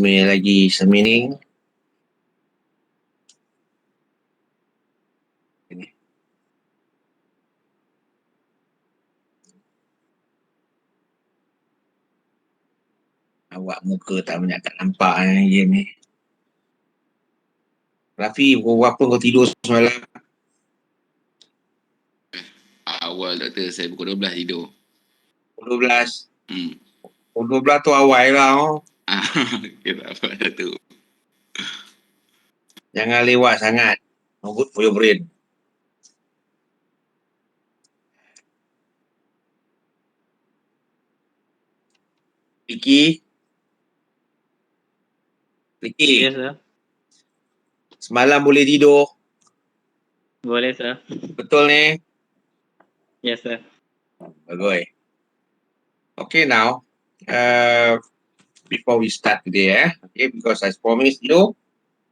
lagi semining. Ini. Awak muka tak banyak tak nampak game ni. Rafi, pukul berapa kau tidur semalam? Awal doktor, saya pukul 12 tidur. Pukul 12. Pukul 12 tu awal lah. Okay, tak apa doktor. Jangan lewat sangat. No good for your brain. Vicky? Yes, sir. Semalam boleh tidur? Boleh, sir. Betul ni? Yes, sir. Bagus. Okay, now, before we start today, okay, because I promised you,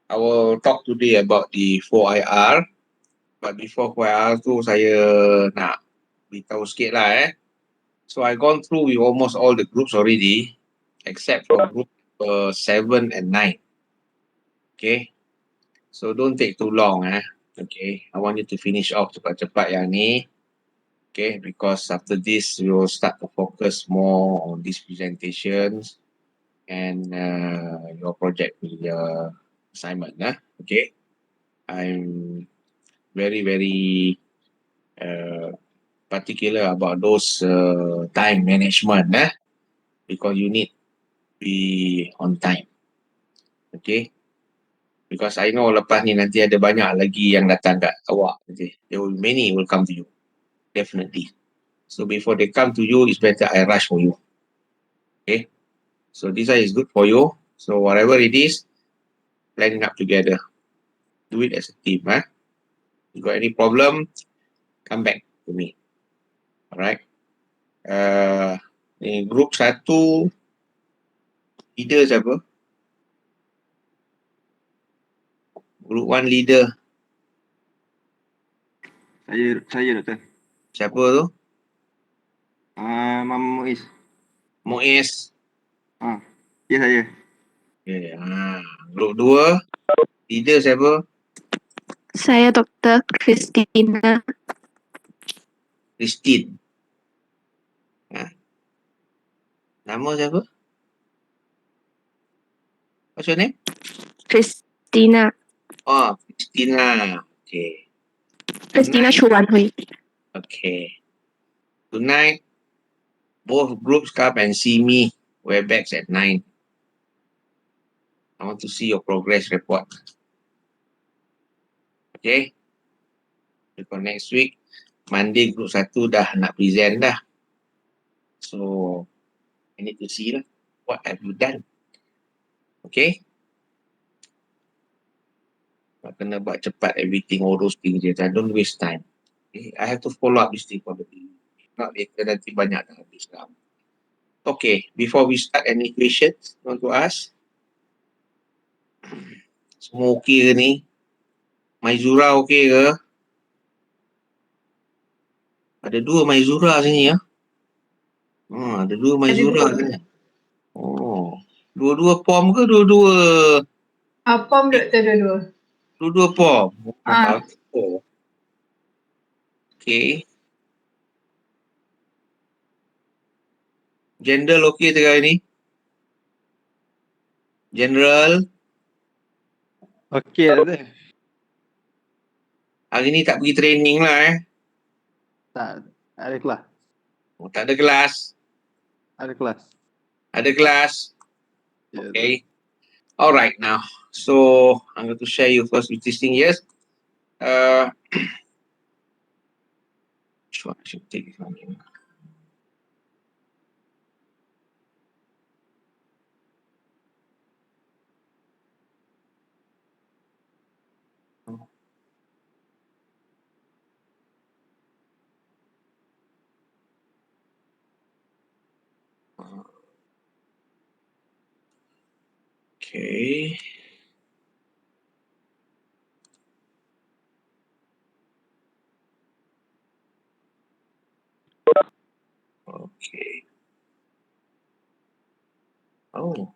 I will talk today about the 4IR. But before 4IR tu, saya nak beritahu sikit lah. So, I gone through with almost all the groups already, except for group 7 and 9. Okay, so don't take too long. Okay, I want you to finish off cepat-cepat yang ni. Okay, because after this, we will start to focus more on these presentations and your project assignment. Okay, I'm very, very particular about those time management because you need to be on time. Okay, because I know lepas ni nanti ada banyak lagi yang datang kat awak. Okay, many will come to you, definitely. So before they come to you, it's better I rush for you. Okay, so this one is good for you. So whatever it is, plan it up together. Do it as a team. You got any problem, come back to me. Alright. Ni group 1 leader siapa? Group 1 leader. Saya doktor. Siapa tu? Mama Muiz. Muiz. Ya, saya. Okay. Group 2 leader siapa? Saya Dr. Christina. Christine. Nama siapa? What's your name? Christina. Oh, Christina. Okay. Christina Chu Wan Hui. Okay. Tonight, both groups come and see me. Webex at 9. I want to see your progress report. Okay? Because next week, Monday group 1 dah nak present dah. So, I need to see lah. What have you done? Okay? Kena buat cepat everything, all those things. Don't waste time. Okay? I have to follow up this thing probably. Not later, nanti banyak dah habis lah. Okay, before we start, any questions you want to ask? Semua okey ke ni? Maizura okey ke? Ada 2 Maizura sini ya. Ada 2 Maizura sini. Oh, dua-dua POM ke dua-dua? POM doktor dua-dua. Dua-dua POM. Okay. General okey tak hari ni? General. Okey doktor. Hari ni tak pergi training lah Tak ada kelas. Oh, tak ada kelas. Ada kelas. Ada kelas. Ya, Okay. Alright now. So I'm going to share you first with this thing. Yes. Which one I should take this one? Okay. Okay. Oh.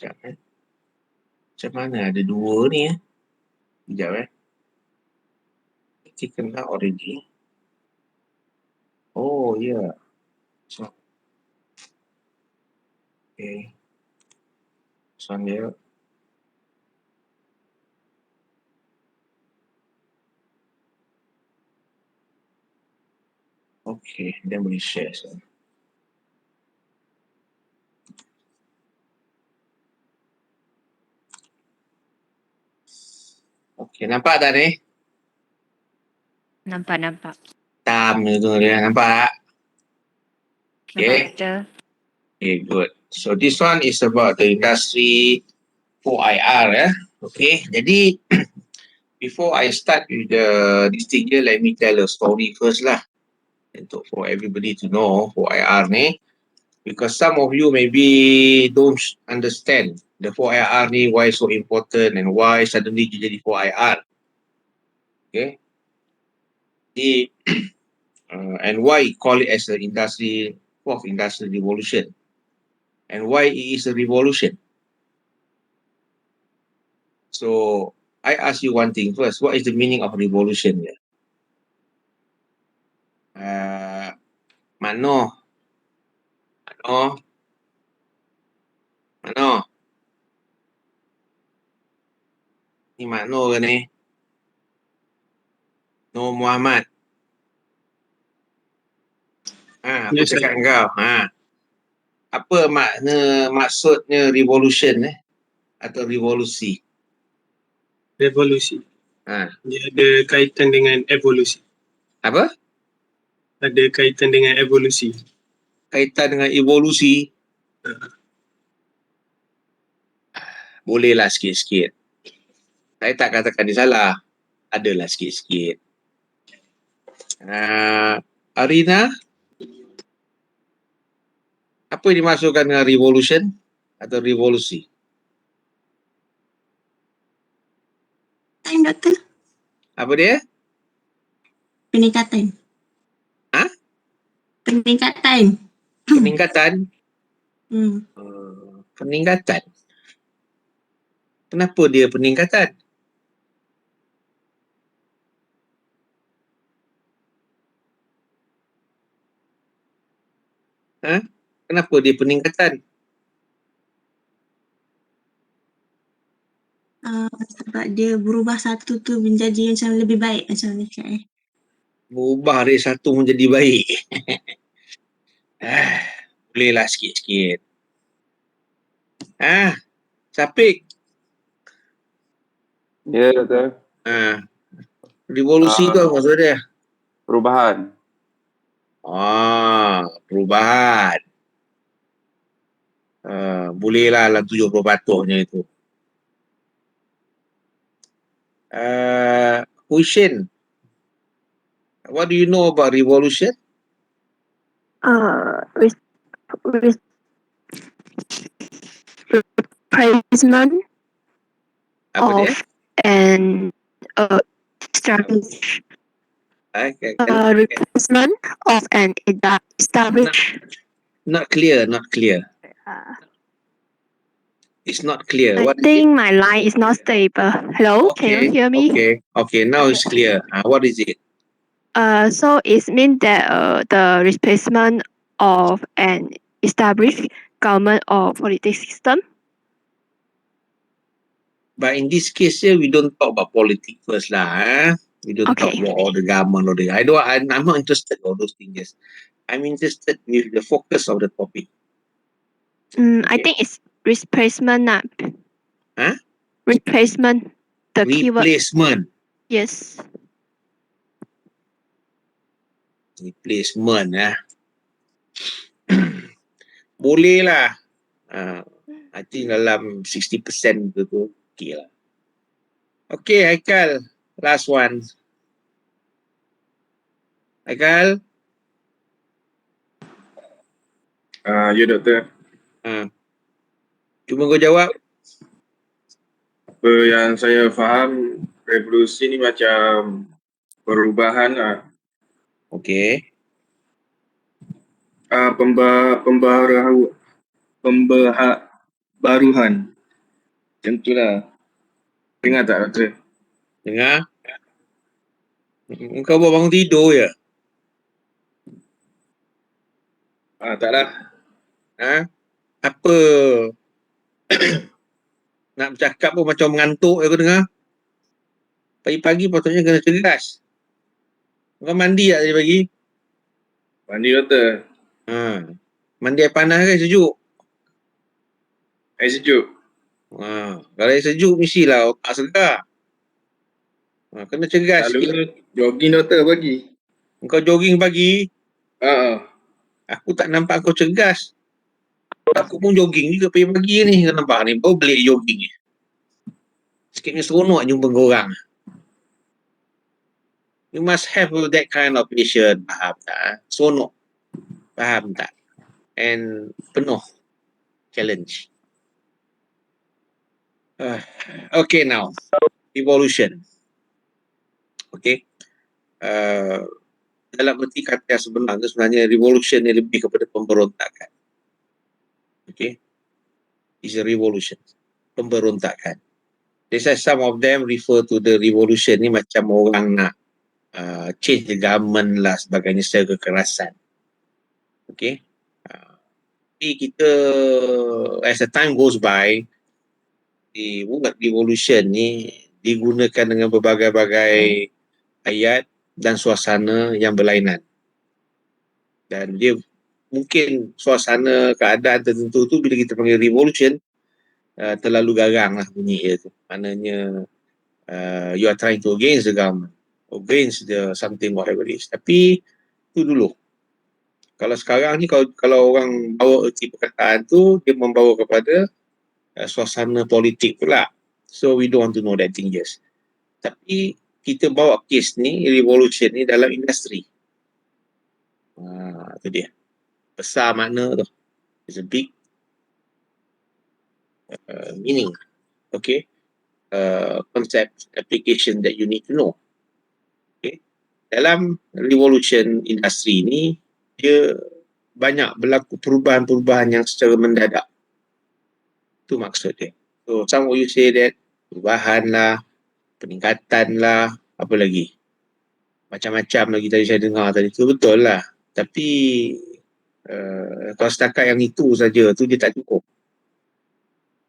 Sekejap Macam mana ada dua ni Sekejap Taken out already. Oh yeah. So, okay. This one here. Okay, then we share. So. Okay, nampak tak ni? Nampak. Hitam tu dia, nampak? Okay. Nampak. Okay, good. So this one is about the industry 4IR. Okay, jadi before I start with this thing here, let me tell a story first lah. For everybody to know 4IR ni. Because some of you maybe don't understand the 4IR ni, why so important and why suddenly jadi 4IR. Okay. And why call it as the fourth industrial revolution. And why it is a revolution. So I ask you one thing first. What is the meaning of revolution? Mano? Ni Mano ke ni? Nur Muhammad. Aku cakap kau. Apa maksudnya revolution atau revolusi? Revolusi. Dia ada kaitan dengan evolusi. Apa? Ada kaitan dengan evolusi. Kaitan dengan evolusi? Bolehlah sikit-sikit. Saya tak katakan dia salah. Adalah sikit-sikit. Arina? Apa yang dimaksudkan dengan revolution atau revolusi? Doktor. Apa dia? Peningkatan. Peningkatan. Peningkatan? Peningkatan? Kenapa dia peningkatan? Kenapa dia peningkatan? Sebab dia berubah satu tu menjadi macam lebih baik macam ni cakap Berubah dari satu menjadi baik. Bolehlah sikit-sikit. Syafiq. Ya, Doktor. Revolusi tu apa maksud dia? Perubahan. Perubahan. Bolehlah dalam 70%-nya itu. Huishin, what do you know about revolution? Replacement Apa dia? and establish. Replacement of an established. Not clear. It's not clear. I think my line is not stable. Hello, can you hear me? Okay, now it's clear. What is it? So it means that the replacement of an established government or political system. But in this case here, we don't talk about politics first lah. We don't talk about all the government or the. I'm not interested in all those things. I'm interested with the focus of the topic. I think it's replacement. Replacement. The keyword. Replacement. Yes. Replacement. Boleh lah. I think dalam 60% tu okay lah. Okay, Haikal. Last one. Haikal? Ya, Doktor. Cuma kau jawab. Apa yang saya faham, revolusi ni macam perubahan lah. Okay. baruhan. Macam tu lah. Dengar tak doktor? Dengar? Kau baru bangun tidur je? Tak lah. Apa? Nak bercakap pun macam mengantuk aku dengar. Pagi-pagi patutnya kena cergas. Kau mandi tak tadi pagi? Mandi doktor. Mandi air panas ke sejuk? Air sejuk. Kalau air sejuk mestilah otak segar. Kena cergas sikit. Selalu jogging doktor pagi. Kau jogging pagi? Aku tak nampak kau cergas. Aku pun jogging juga pagi-pagi ni. Kau nampak ni, baru balik jogging ni. Sikitnya seronok jumpa kau orang. You must have that kind of patience. Faham tak? Seronok. Faham tak? And penuh challenge. Okay now. Evolution. Okay. Dalam erti kata yang sebenarnya revolution ni lebih kepada pemberontakan. Okay. It's a revolution. Pemberontakan. They say some of them refer to the revolution ni macam orang nak change the government lah sebagainya secara kekerasan. Okay. Tapi kita as the time goes by, di word revolution ni digunakan dengan berbagai-bagai ayat dan suasana yang berlainan. Dan dia mungkin suasana keadaan tertentu tu bila kita panggil revolution terlalu garang lah bunyi dia tu. Maknanya you are trying to against the government, against the something whatever it is. Tapi tu dulu. Kalau sekarang ni kalau orang bawa erti perkataan tu, dia membawa kepada suasana politik pula. So we don't want to know that thing just. Tapi kita bawa kes ni, revolution ni dalam industri. Tu dia. Besar makna tu. It's a big meaning. Okay. Concept, application that you need to know. Okay. Dalam revolution industri ni, dia banyak berlaku perubahan-perubahan yang secara mendadak. Itu maksud dia. So, some of you say that perubahan lah, peningkatan lah, apa lagi? Macam-macam lagi tadi saya dengar tadi tu, betul lah. Tapi, kalau setakat yang itu saja tu dia tak cukup.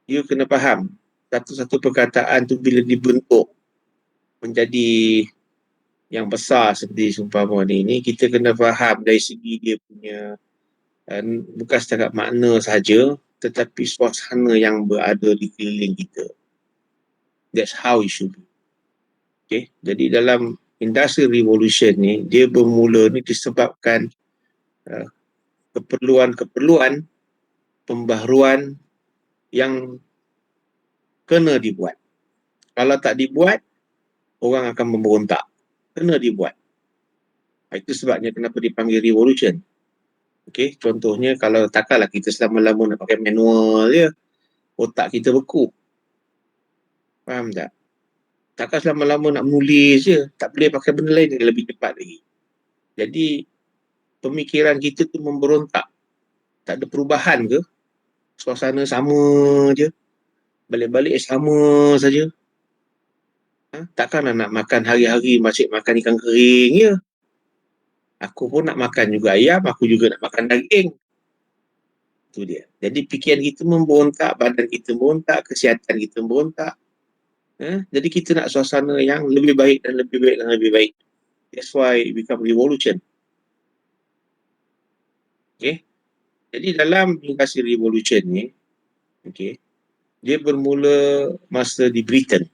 You kena faham, satu-satu perkataan tu bila dibentuk menjadi yang besar seperti seumpama ni, kita kena faham dari segi dia punya bukan setakat makna sahaja, tetapi suasana yang berada di keliling kita. That's how it should be. Okay, jadi dalam industri revolution ni, dia bermula ni disebabkan keperluan-keperluan pembaharuan yang kena dibuat. Kalau tak dibuat, orang akan memberontak. Kena dibuat. Itu sebabnya kenapa dipanggil revolution. Okay, contohnya kalau takkanlah kita selama-lama nak pakai manual je, otak kita beku. Faham tak? Takkan selama-lama nak menulis je, tak boleh pakai benda lain yang lebih cepat lagi. Jadi, pemikiran kita tu memberontak. Tak ada perubahan ke? Suasana sama je. Balik-balik sama saja. Takkanlah nak makan hari-hari macam makan ikan kering je. Aku pun nak makan juga ayam, aku juga nak makan daging. Itu dia. Jadi fikiran kita memberontak, badan kita memberontak, kesihatan kita memberontak. Jadi kita nak suasana yang lebih baik dan lebih baik dan lebih baik. That's why it become revolution. Okay. Jadi dalam industri revolution ni, okay, dia bermula masa di Britain,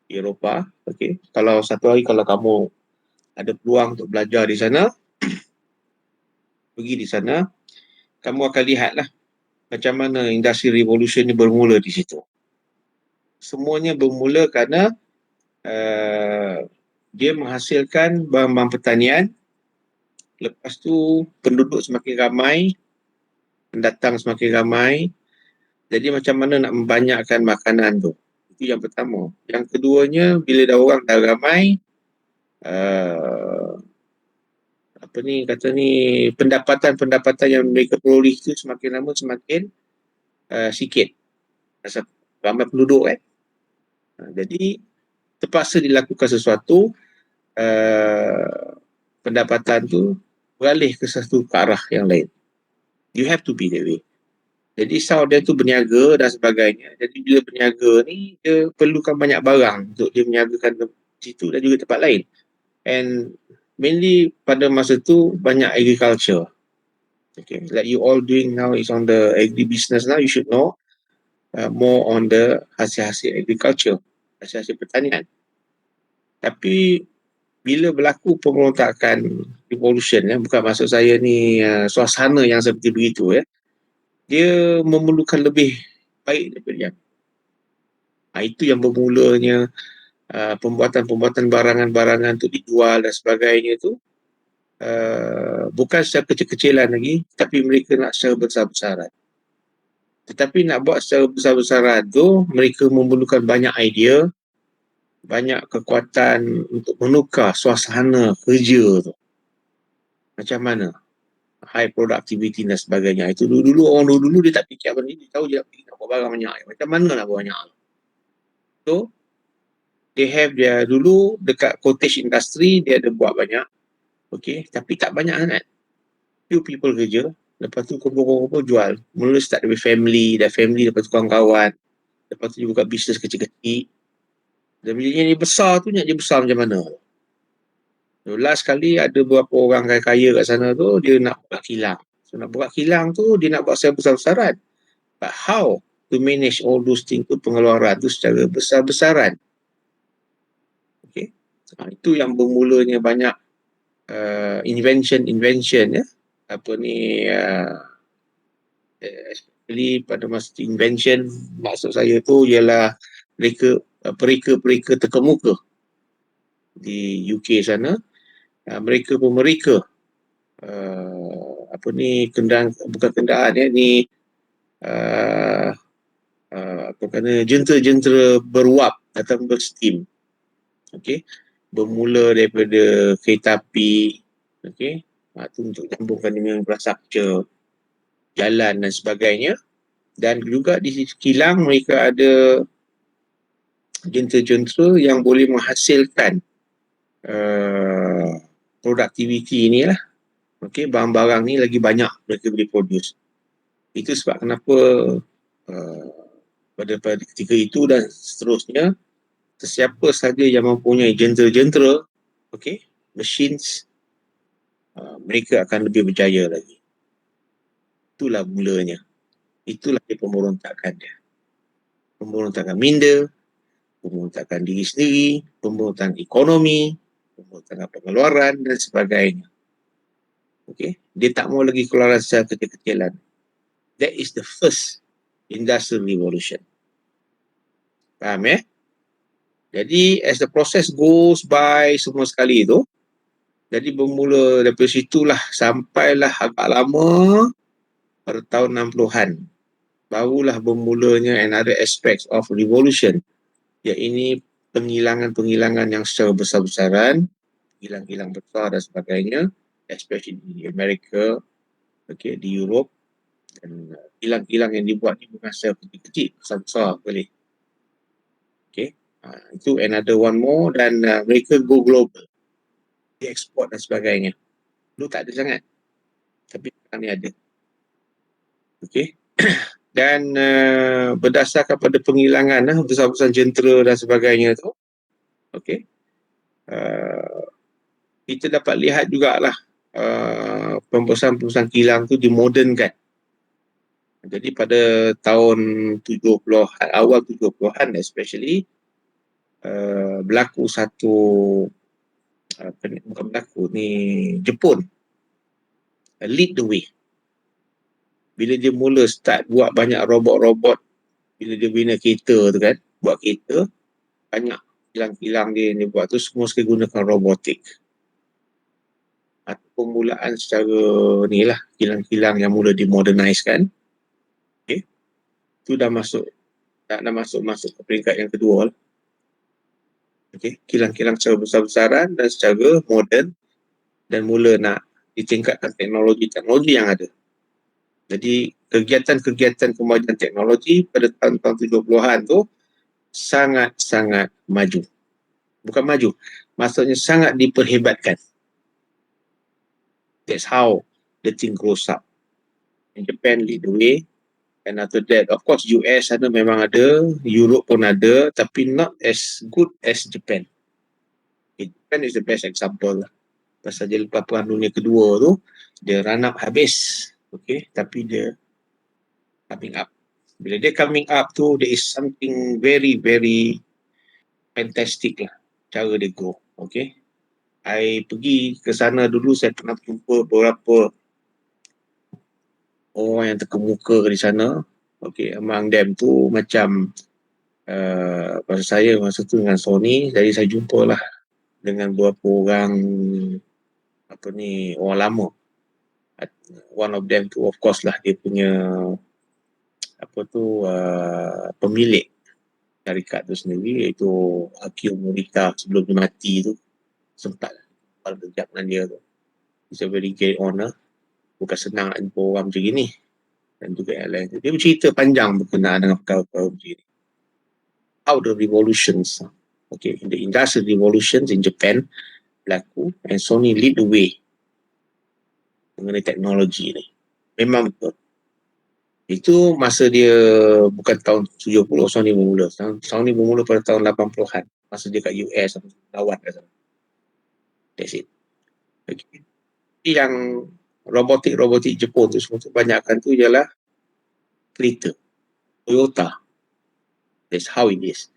Eropah. Okay. Kalau satu hari kalau kamu ada peluang untuk belajar di sana, pergi di sana, kamu akan lihatlah macam mana industri revolution ni bermula di situ. Semuanya bermula kerana dia menghasilkan bahan-bahan pertanian. Lepas tu penduduk semakin ramai, pendatang semakin ramai. Jadi macam mana nak membanyakkan makanan tu. Itu yang pertama. Yang keduanya, bila dah orang dah ramai, pendapatan yang mereka peroleh itu semakin lama semakin sikit. pasal ramai penduduk kan. Jadi terpaksa dilakukan sesuatu, pendapatan tu beralih ke satu ke arah yang lain. You have to be that way. Jadi dia tu berniaga dan sebagainya. Jadi bila berniaga ni, dia perlukan banyak barang untuk dia berniagakan di situ dan juga tempat lain. And mainly pada masa tu banyak agriculture. Okay, like you all doing now is on the agribusiness now, you should know more on the hasil-hasil agriculture, hasil-hasil pertanian. Tapi bila berlaku pemberontakan revolution, bukan maksud saya ni suasana yang seperti begitu, dia memerlukan lebih baik daripada yang. Itu yang bermulanya pembuatan barangan-barangan untuk dijual dan sebagainya tu bukan secara kecil-kecilan lagi, tapi mereka nak secara besar-besaran. Tetapi nak buat secara besar-besaran tu, mereka memerlukan banyak idea, banyak kekuatan untuk menukar suasana kerja tu. Macam mana? High productivity dan sebagainya. Itu dulu orang dulu dia tak fikir apa ni, dia tahu je nak buat barang banyak. Macam mana nak buat banyak? So, they have their dulu dekat cottage industry dia ada buat banyak. Okay, tapi tak banyak sangat. Few people kerja, lepas tu kumpul-kumpul jual. Mula start dari family, dah family, lepas tu kawan-kawan. Lepas tu dia buka bisnes kecil-kecil. Dan bila dia besar tu, nak dia besar macam mana? Last kali ada beberapa orang kaya-kaya kat sana tu, dia nak buat kilang. So nak buat kilang tu, dia nak buat secara besar-besaran. But how to manage all those things tu, pengeluaran tu secara besar-besaran? Okay. Itu yang bermulanya banyak invention apa ni especially pada masa invention, maksud saya tu ialah pereka terkemuka di UK sana. Mereka pun apa ni bukan kenderaan ni jentera beruap atau bersteam. Okey, bermula daripada kereta api, okey, tu untuk sambungkan dengan infrastruktur jalan dan sebagainya. Dan juga di kilang mereka ada jentera-jentera yang boleh menghasilkan produktiviti ni lah. Okey, barang-barang ni lagi banyak mereka boleh produce. Itu sebab kenapa pada ketika itu dan seterusnya, sesiapa saja yang mempunyai jentera-jentera, okey, machines, mereka akan lebih berjaya lagi. Itulah mulanya. Itulah pemberontakan dia. Pemberontakan minda, pemberontakan diri sendiri, pemberontakan ekonomi, pemberontakan pengeluaran dan sebagainya. Okey, dia tak mau lagi keluaran secara kecil-kecilan. That is the first industrial revolution. Faham ya? Jadi as the process goes by semua sekali tu, jadi bermula daripada situlah sampailah agak lama pada tahun 60-an. Barulah bermulanya another aspects of revolution, iaitu penghilangan-penghilangan yang secara besar-besaran, hilang-hilang besar dan sebagainya, especially di Amerika, okay, di Europe, dan hilang-hilang yang dibuat ni bukan secara kecil-kecil, besar-besar boleh. Okay, itu another one more. Dan mereka go global, dia ekspor dan sebagainya. Dulu tak ada sangat, tapi sekarang ni ada. Okay. Dan berdasarkan pada penghilangan besar-besar jentera dan sebagainya tu, okay, kita dapat lihat jugalah pembesaran-pembesaran kilang tu dimodernkan. Jadi pada tahun 70-an, awal 70-an especially, berlaku satu bukan berlaku ni, Jepun lead the way. Bila dia mula start buat banyak robot-robot, bila dia bina kereta tu kan, buat kereta, banyak kilang-kilang dia buat tu semua sekali gunakan robotik. Permulaan secara ni lah, kilang-kilang yang mula dimodernize kan. Okay. Tu dah masuk ke peringkat yang kedua lah. Okay. Kilang-kilang secara besar-besaran dan secara moden, dan mula nak ditingkatkan teknologi yang ada. Jadi kegiatan-kegiatan kemajuan teknologi pada tahun-tahun 70-an tu sangat-sangat maju. Bukan maju, maksudnya sangat diperhebatkan. That's how the thing grows up. In Japan lead the way, and after that, of course, US ada memang ada, Europe pun ada, tapi not as good as Japan. Okay, Japan is the best example lah. Pasal dia lepas Perang Dunia Kedua tu, dia run up habis. Okay, tapi dia coming up. Bila dia coming up tu, there is something very, very fantastic lah cara dia go. Okay, I pergi ke sana dulu, saya pernah jumpa beberapa orang yang terkemuka di sana. Okay, among them tu macam pasal saya masa tu dengan Sony, jadi saya jumpa lah dengan beberapa orang orang lama. One of them tu of course lah dia punya pemilik syarikat tu sendiri, iaitu Akio Morita. Sebelum dia mati tu sempat berjumpa dengan dia tu. It's a very great honor. Bukan senang nak jumpa orang macam gini. Dan juga yang lain. Dia bercerita panjang berkenaan dengan perkara-perkara macam ini. How the revolutions, okay, in the industrial revolutions in Japan berlaku, and Sony lead the way mengenai teknologi ni. Memang betul. Itu masa dia bukan tahun 70 Sony bermula. Sony bermula pada tahun 80-an. Masa dia kat US lawan kat sana. That's it. Okay. Yang robotik Jepun tu semua tu banyakkan tu ialah kereta Toyota. That's how it is.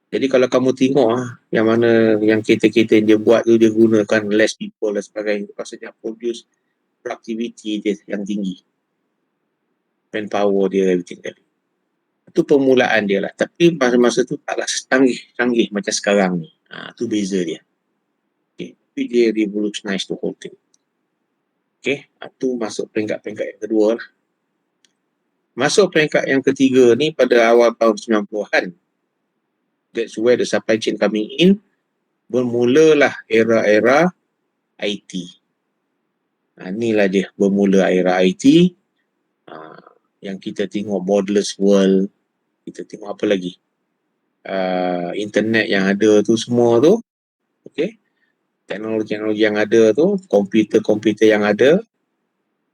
Jadi kalau kamu tengok yang mana yang kereta-kereta yang dia buat tu, dia gunakan less people dan sebagainya, maksudnya produce productivity dia yang tinggi, manpower dia, everything tadi. Itu permulaan dia lah. Tapi masa-masa tu taklah canggih macam sekarang ni. Tu beza dia. Okay. Tapi dia revolutionize the whole thing. Okay. Tu masuk peringkat yang kedua lah. Masuk peringkat yang ketiga ni pada awal tahun 90-an. That's where the supply chain coming in. Bermulalah era-era IT. Inilah dia bermula era IT. Yang kita tengok borderless world. Kita tengok apa lagi? Internet yang ada tu semua tu. Okay. Teknologi-teknologi yang ada tu. Komputer-komputer yang ada.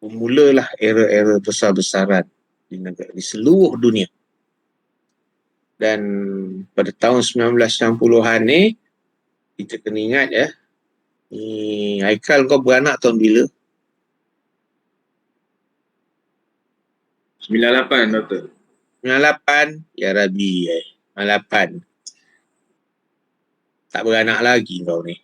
Bermulalah era-era besar-besaran di seluruh dunia. Dan pada tahun 1990-an ni, kita kena ingat Haikal, kau beranak tahun bila? 98, Doktor. 98? Ya Rabbi, 98. Tak beranak lagi kau ni.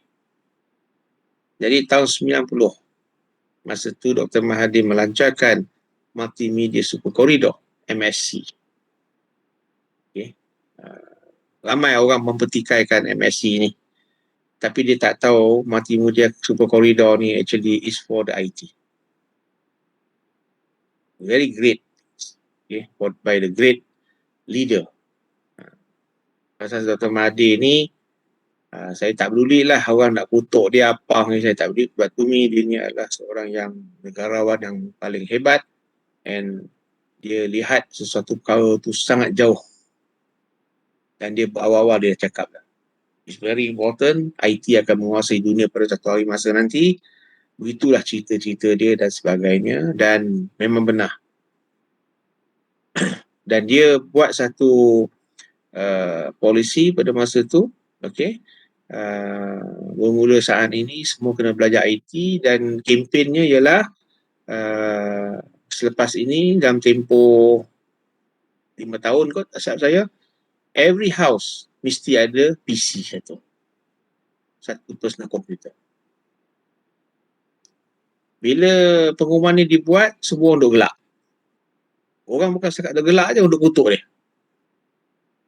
Jadi tahun 90, masa tu Dr. Mahathir melancarkan Multimedia Super Corridor, MSC. Okay. Ramai orang mempertikaikan MSC ni. Tapi dia tak tahu Multimedia Super Corridor ni actually is for the IT. Very great. Okay. By the great leader. Pasal Dr. Mahathir ni, saya tak peduli lah orang nak kutuk dia apa ni, saya tak peduli. Sebab tu dia ni adalah seorang yang negarawan yang paling hebat, and dia lihat sesuatu perkara tu sangat jauh. Dan dia awal-awal dia cakap lah, it's very important, IT akan menguasai dunia pada satu hari masa nanti. Begitulah cerita-cerita dia dan sebagainya, dan memang benar. Dan dia buat satu polisi pada masa tu, okay, bermula saat ini semua kena belajar IT, dan kempennya ialah selepas ini dalam tempoh 5 tahun kot, asal saya, every house mesti ada PC satu personal komputer. Bila pengumuman ni dibuat, semua orang duk gelak. Orang bukan cakap duk gelak je, duk kutuk dia.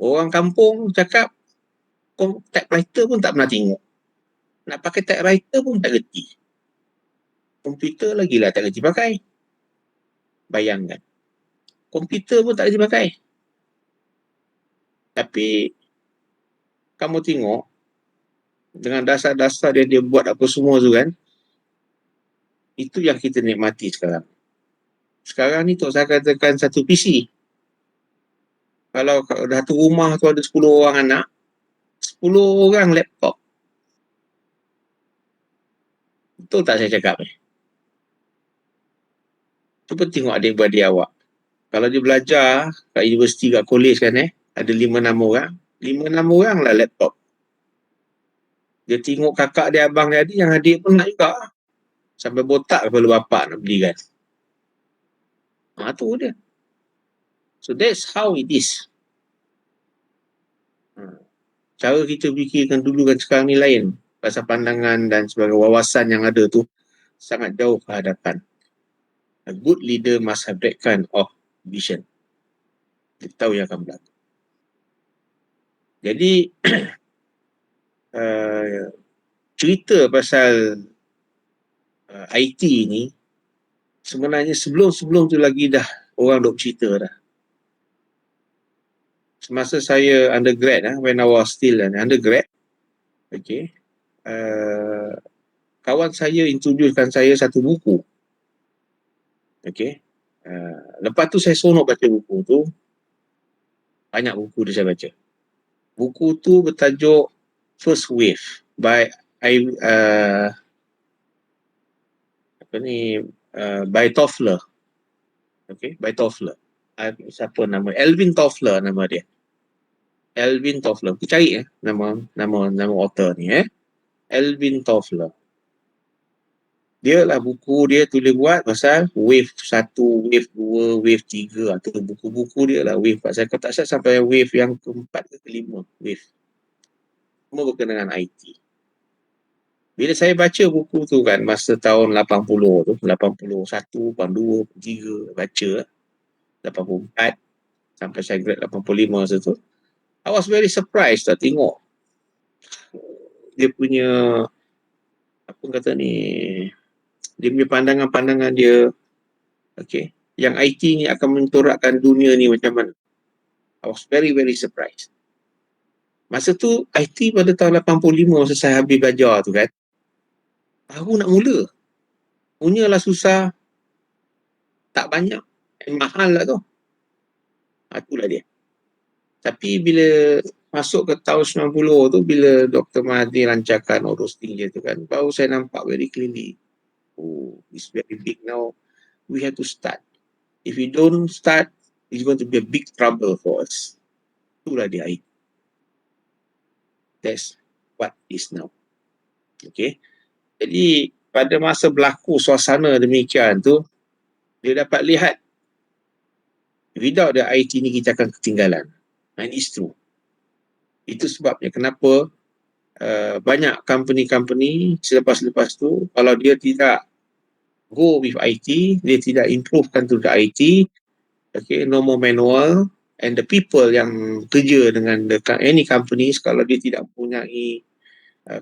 Orang kampung cakap typewriter pun tak pernah tengok. Nak pakai typewriter pun tak gerti. Komputer lagi lah tak gerti pakai. Bayangkan. Komputer pun tak gerti pakai. Tapi kamu tengok dengan dasar-dasar dia buat apa semua tu kan, itu yang kita nikmati sekarang. Sekarang ni Tok saya katakan satu PC. Kalau satu rumah tu ada 10 orang anak, 10 orang laptop. Betul tak saya cakap ni? Cuba tengok adik-beradik awak. Kalau dia belajar kat universiti, kat college kan ada 5-6 orang. 5-6 orang lah laptop. Dia tengok kakak dia, abang dia ada, yang adik pun nak juga. Sampai botak kepala bapak nak belikan. Tu dia. So that's how it is. Cara kita fikirkan dulu kan sekarang ni lain. Pasal pandangan dan sebagai wawasan yang ada tu sangat jauh ke hadapan. A good leader must have that kind of vision. Dia tahu yang akan berlaku. Jadi cerita pasal IT ni sebenarnya sebelum tu lagi dah orang duk cerita dah. Semasa saya undergrad, when I was still an undergrad, okay, kawan saya introducekan saya satu buku. Okay. Lepas tu saya seronok baca buku tu. Banyak buku dia saya baca. Buku tu bertajuk First Wave by by Toffler. Okay, by Toffler. Siapa nama? Alvin Toffler nama dia. Alvin Toffler. Kita cari nama author ni Alvin Toffler. Dia lah buku dia tulis buat pasal wave 1, wave 2, wave 3. Itu buku-buku dia lah wave. Saya tak salah sampai wave yang keempat ke kelima. Wave. Semua berkenaan dengan IT. Bila saya baca buku tu kan masa tahun 80 tu, 81, 82, 83 baca 84 sampai saya grade 85 masa tu. I was very surprised tak tengok dia punya apa kata ni, dia punya pandangan-pandangan dia, okay, yang IT ni akan mentorakkan dunia ni macam mana. I was very, very surprised. Masa tu IT pada tahun 85 masa saya habis belajar tu kan, baru nak mula. Punyalah susah, tak banyak, mahal lah tu. Itulah dia. Tapi bila masuk ke tahun 90 tu, bila Dr. Mahathir lancarkan roasting dia tu kan, baru saya nampak very clearly. Oh, it's very big now. We have to start. If we don't start, it's going to be a big trouble for us. Itulah dia. That's what is now. Okay. Jadi, pada masa berlaku suasana demikian tu, dia dapat lihat without the IT ni kita akan ketinggalan. And it's true. Itu sebabnya kenapa banyak company-company selepas-lepas tu, kalau dia tidak go with IT, dia tidak improvekan to the IT, okay, no more manual, and the people yang kerja dengan any companies, kalau dia tidak mempunyai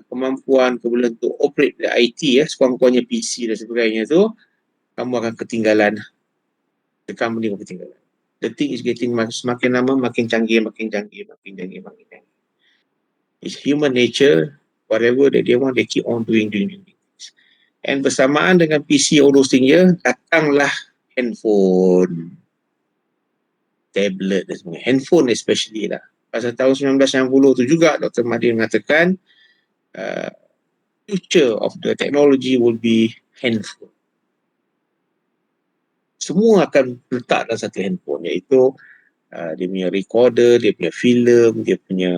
kemampuan kemudian untuk operate the IT, sekurang-kurangnya PC dan sebagainya tu, kamu akan ketinggalan. The company akan ketinggalan. The thing is getting semakin lama makin canggih. It's human nature, whatever that they want, they keep on doing things. And bersamaan dengan PC roasting dia, datanglah handphone, tablet dan sebagainya. Handphone especially lah. Pasal tahun 1990 tu juga Dr. Mahathir mengatakan future of the technology will be handphone. Semua akan letak dalam satu handphone, iaitu dia punya recorder, dia punya filem, dia punya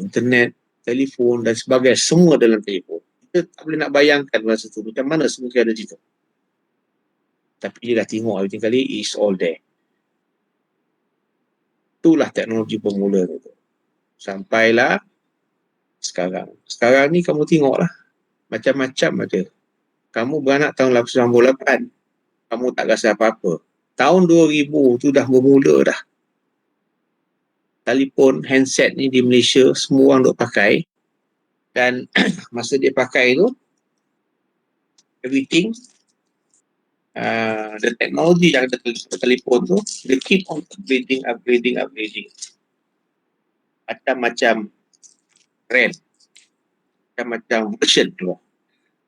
internet, telefon dan sebagainya, semua dalam telefon. Kita tak boleh nak bayangkan masa tu macam mana semua ada di situ. Tapi dia dah tengok everything kali, is all there. Itulah teknologi bermula tu. Sampailah sekarang. Sekarang ni kamu tengoklah, macam-macam ada. Kamu beranak tahun 1998, kamu tak rasa apa-apa. Tahun 2000 tu dah bermula dah. Telefon, handset ni di Malaysia semua orang duk pakai. Dan masa dia pakai tu, everything, the teknologi yang ada telefon tu, they keep on upgrading. Macam-macam brand, macam-macam version tu.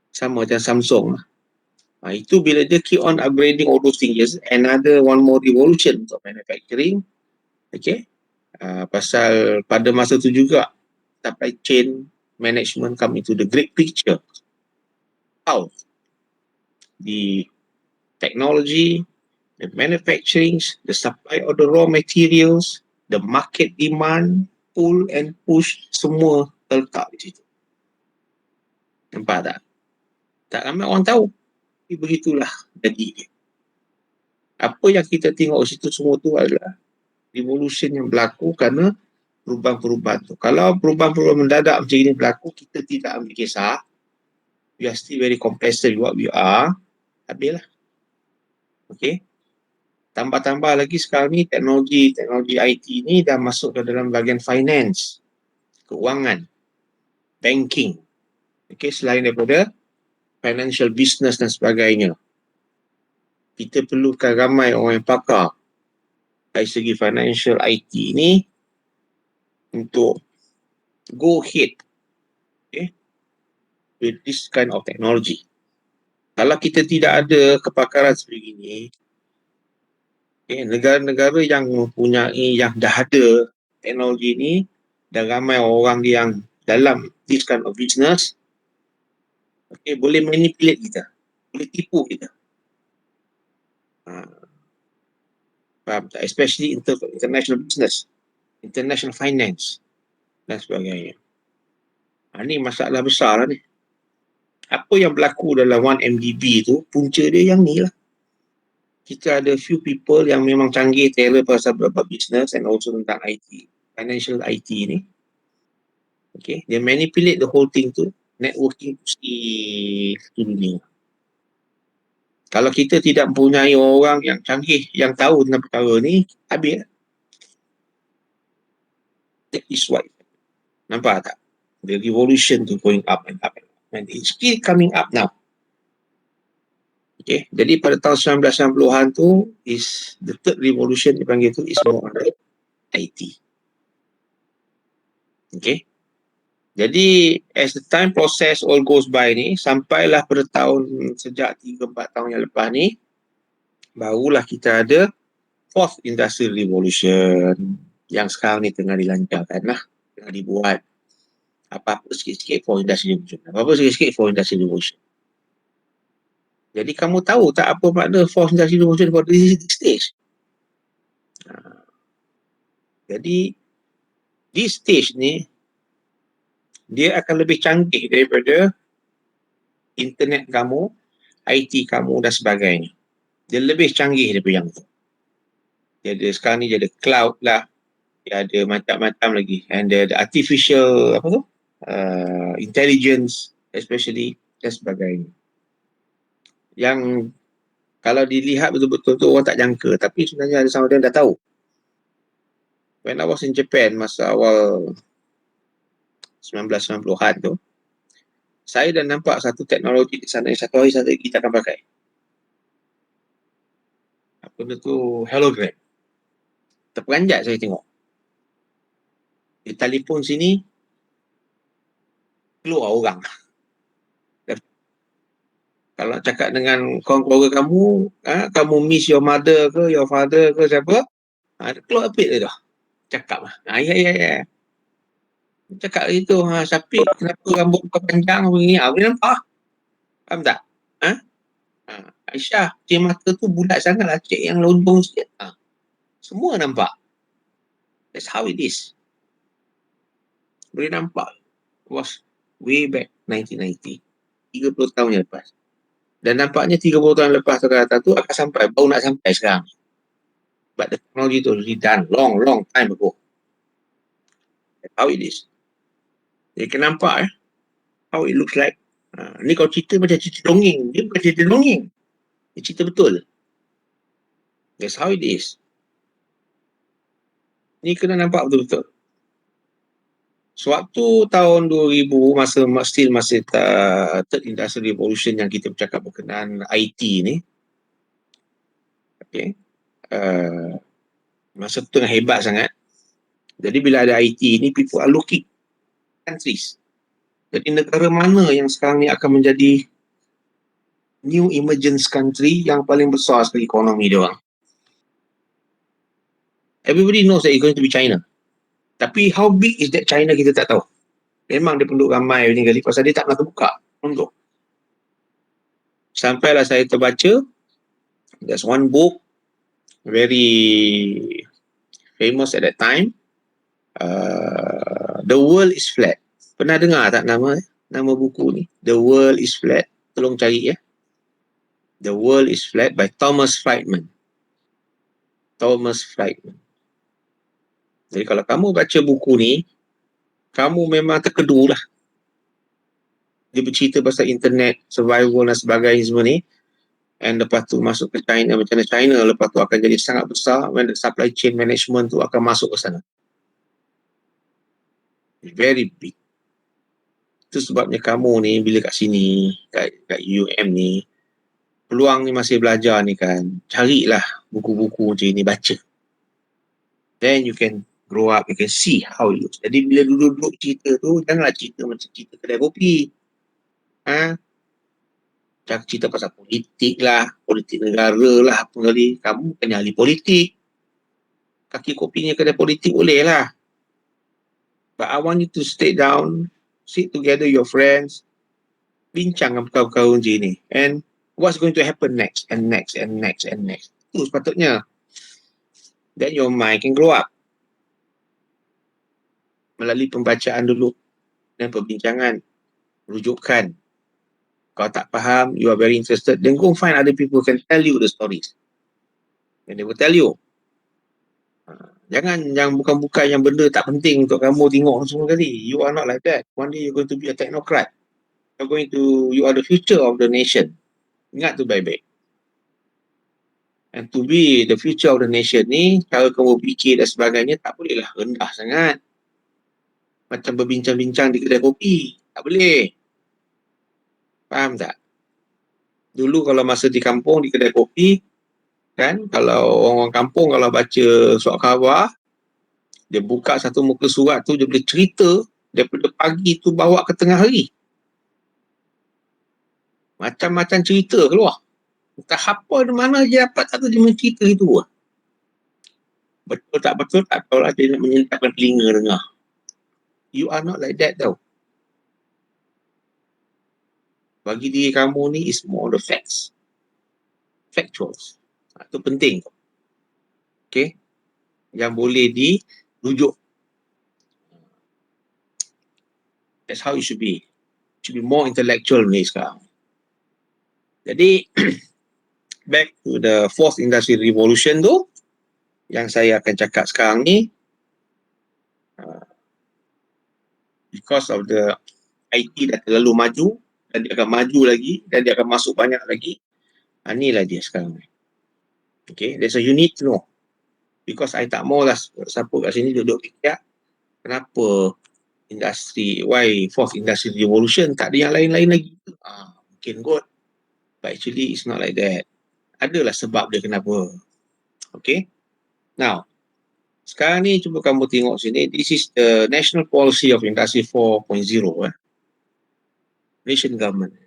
Sama macam Samsung lah. Itu bila dia keep on upgrading all those things, another one more revolution untuk manufacturing. Okay. Pasal pada masa tu juga supply chain management come into the great picture. How the technology, the manufacturing, the supply of the raw materials, the market demand, pull and push, semua terletak di situ. Nampak tak? Tak ramai orang tahu. Tapi begitulah jadi. Apa yang kita tengok di situ semua tu adalah revolution yang berlaku kerana perubahan-perubahan tu. Kalau perubahan-perubahan mendadak macam ini berlaku, kita tidak ambil kisah. We are still very complacent what we are. Habislah. Okay. Tambah-tambah lagi sekarang ni teknologi IT ni dah masuk ke dalam bahagian finance, keuangan, banking. Okay, selain daripada financial business dan sebagainya. Kita perlukan ramai orang yang pakar dari segi financial IT ni untuk go ahead, okay, with this kind of technology. Kalau kita tidak ada kepakaran sebegini, okay, negara-negara yang mempunyai, yang dah ada teknologi ni dan ramai orang yang dalam this kind of business, okay, boleh manipulate kita, boleh tipu kita. Faham tak? Especially in terms of international business, international finance dan sebagainya. Ni masalah besar lah ni. Apa yang berlaku dalam 1MDB tu, punca dia yang ni lah. Kita ada few people yang memang canggih terror pasal beberapa business and also tentang IT, financial IT ni. Okay, they manipulate the whole thing tu, networking si dunia. Kalau kita tidak mempunyai orang yang canggih, yang tahu tentang perkara ni, habis. That is why. Nampak tak? The revolution tu going up and up and up. And it's still coming up now. Okay, jadi pada tahun 1990-an tu is the third revolution dipanggil tu is more on IT. Okay. Jadi as the time process all goes by ni, sampailah pada tahun sejak 3-4 tahun yang lepas ni, barulah kita ada fourth industrial revolution yang sekarang ni tengah dilancarkan lah, tengah dibuat. Apa-apa sikit-sikit for industrial revolution. Apa-apa sikit-sikit for industrial revolution. Jadi kamu tahu tak apa makna fourth industrial revolution for this stage? Jadi this stage ni dia akan lebih canggih daripada internet kamu, IT kamu dan sebagainya. Dia lebih canggih daripada yang tu. Dia ada sekarang ni dia ada cloud lah, dia ada macam-macam lagi, and dia ada artificial apa tu? Intelligence especially dan sebagainya. Yang kalau dilihat betul-betul tu orang tak jangka, tapi sebenarnya ada sama ada yang dah tahu. When I was in Japan masa awal 1990-an tu, saya dah nampak satu teknologi di sana yang satu hari kita akan pakai. Apa tu? Hologram. Terperanjat saya tengok. Di telefon sini keluar orang. Kalau cakap dengan kawan keluarga kamu, kamu miss your mother ke, your father ke, siapa, keluar apit dia dah. Cakap lah. Ya. Cakap itu, Syafiq, kenapa rambut kau panjang begini? Boleh nampak? Faham tak? Aisyah, cik mata tu bulat sangat lah, cik yang lonjong sikit. Semua nampak. That's how it is. Boleh nampak. It was way back 1990. 30 tahun yang lepas. Dan nampaknya 30 tahun lepas kata tu akan sampai, baru nak sampai sekarang. But the technology tu already done long time ago. That's how it is. Jadi kena nampak how it looks like. Ni kalau cerita macam cerita dongeng. Dia bukan cerita dongeng. Dia cerita betul. That's how it is. Ni kena nampak betul-betul. Sewaktu tahun 2000 masa third industrial revolution yang kita bercakap berkenaan IT ni, okay, masa tu tengah hebat sangat. Jadi bila ada IT ni, people are looking countries. Jadi negara mana yang sekarang ni akan menjadi new emergence country yang paling besar sekali ekonomi dia orang. Everybody knows that it's going to be China. Tapi how big is that China kita tak tahu. Memang dia penduduk ramai macam kali pasal dia tak nak terbuka untuk. Sampailah saya terbaca, there's one book very famous at that time. The World is Flat. Pernah dengar tak nama buku ni? The World is Flat. Tolong cari ya. The World is Flat by Thomas Friedman. Thomas Friedman. Jadi kalau kamu baca buku ni, kamu memang terkedu lah. Dia bercerita pasal internet, survival dan sebagainya semua ni. And lepas tu masuk ke China, macam mana China lepas tu akan jadi sangat besar when the supply chain management tu akan masuk ke sana. Very big. Itu sebabnya kamu ni bila kat sini, kat UM ni, peluang ni masih belajar ni kan, carilah buku-buku macam ni, baca. Then you can grow up, you can see how it looks. Jadi bila duduk-duduk cerita tu, janganlah cerita macam cerita kedai kopi. Jangan cerita pasal politik lah, politik negara lah, apa kali. Kamu bukannya ahli politik. Kaki kopinya kedai politik boleh lah. But I want you to stay down, sit together your friends, bincang dengan perkara-perkara macam ni. And what's going to happen next, and next, and next, and next. Itu sepatutnya. Then your mind can grow up. Melalui pembacaan dulu dan perbincangan, rujukan. Kalau tak faham, you are very interested, then go find other people who can tell you the stories. And they will tell you. Jangan yang bukan-bukan yang benda tak penting untuk kamu tengok semua kali. You are not like that. One day you're going to be a technocrat. You are the future of the nation. Ingat tu baik-baik. And to be the future of the nation ni, cara kamu fikir dan sebagainya tak bolehlah rendah sangat. Macam berbincang-bincang di kedai kopi. Tak boleh. Faham tak? Dulu kalau masa di kampung, di kedai kopi, kan, kalau orang kampung kalau baca surat khabar, dia buka satu muka surat tu, dia boleh cerita daripada pagi tu bawa ke tengah hari. Macam-macam cerita keluar. Entah apa di mana je dapat satu dia cerita itu. Betul tak tahu lah, dia nak menyentapkan telinga dengar. You are not like that tau. Bagi diri kamu ni is more the facts. Factuals. Itu penting. Okay. Yang boleh dirujuk. That's how it should be. It should be more intellectual ni sekarang. Jadi, back to the fourth industrial revolution tu, yang saya akan cakap sekarang ni, because of the IT dah terlalu maju, dan dia akan maju lagi, dan dia akan masuk banyak lagi. Inilah dia sekarang ni. Okay, that's a you need to know. Because I tak mau lah siapa kat sini duduk fikir, kenapa why fourth industrial revolution, tak ada yang lain-lain lagi. Mungkin kot. But actually it's not like that. Adalah sebab dia kenapa. Okay. Now, sekarang ni cuba kamu tengok sini. This is the National Policy of Industry 4.0. Malaysian government.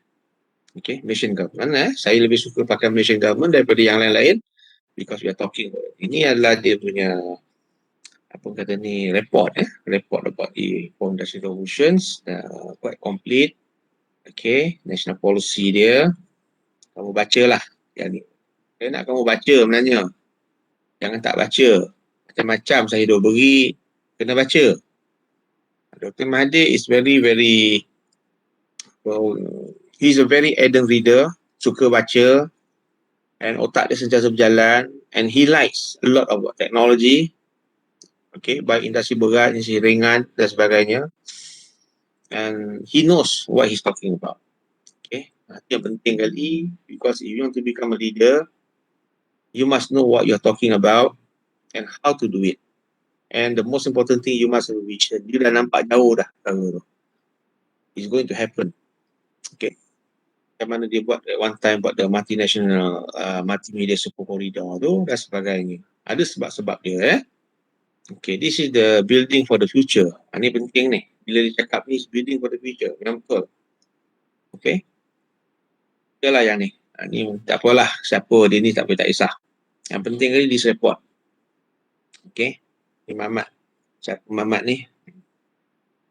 Okay, Malaysian government. Saya lebih suka pakai Malaysian government daripada yang lain-lain. Because we are talking about, ini adalah dia punya, apa kata ni, report. Report about the four industrial revolutions. Quite complete. Okay, national policy dia. Kamu bacalah yang ni. Saya nak kamu baca sebenarnya. Jangan tak baca. Macam-macam saya dah beri, kena baca. Dr. Mahathir is very, he's a very ardent reader, suka baca, and otak dia sentiasa berjalan, and he likes a lot of technology, okay, baik industri berat, industri ringan dan sebagainya, and he knows what he's talking about. Okay, itu yang penting kali, because if you want to become a leader, you must know what you're talking about and how to do it. And the most important thing, you must have a vision. You dah nampak jauh dah perkara tu. It's going to happen. Okay. Macam mana dia buat one time buat the multinational multimedia super corridor tu dan sebagainya. Ada sebab-sebab dia. Okay, this is the building for the future. Ini penting ni. Bila dia cakap ni, building for the future. Memang betul. Okay. Itulah yang ni. Ni tak apalah, siapa dia ni tak boleh tak kisah. Yang penting kali dia report. Okay, ni Mamat. Siapa Mamat ni?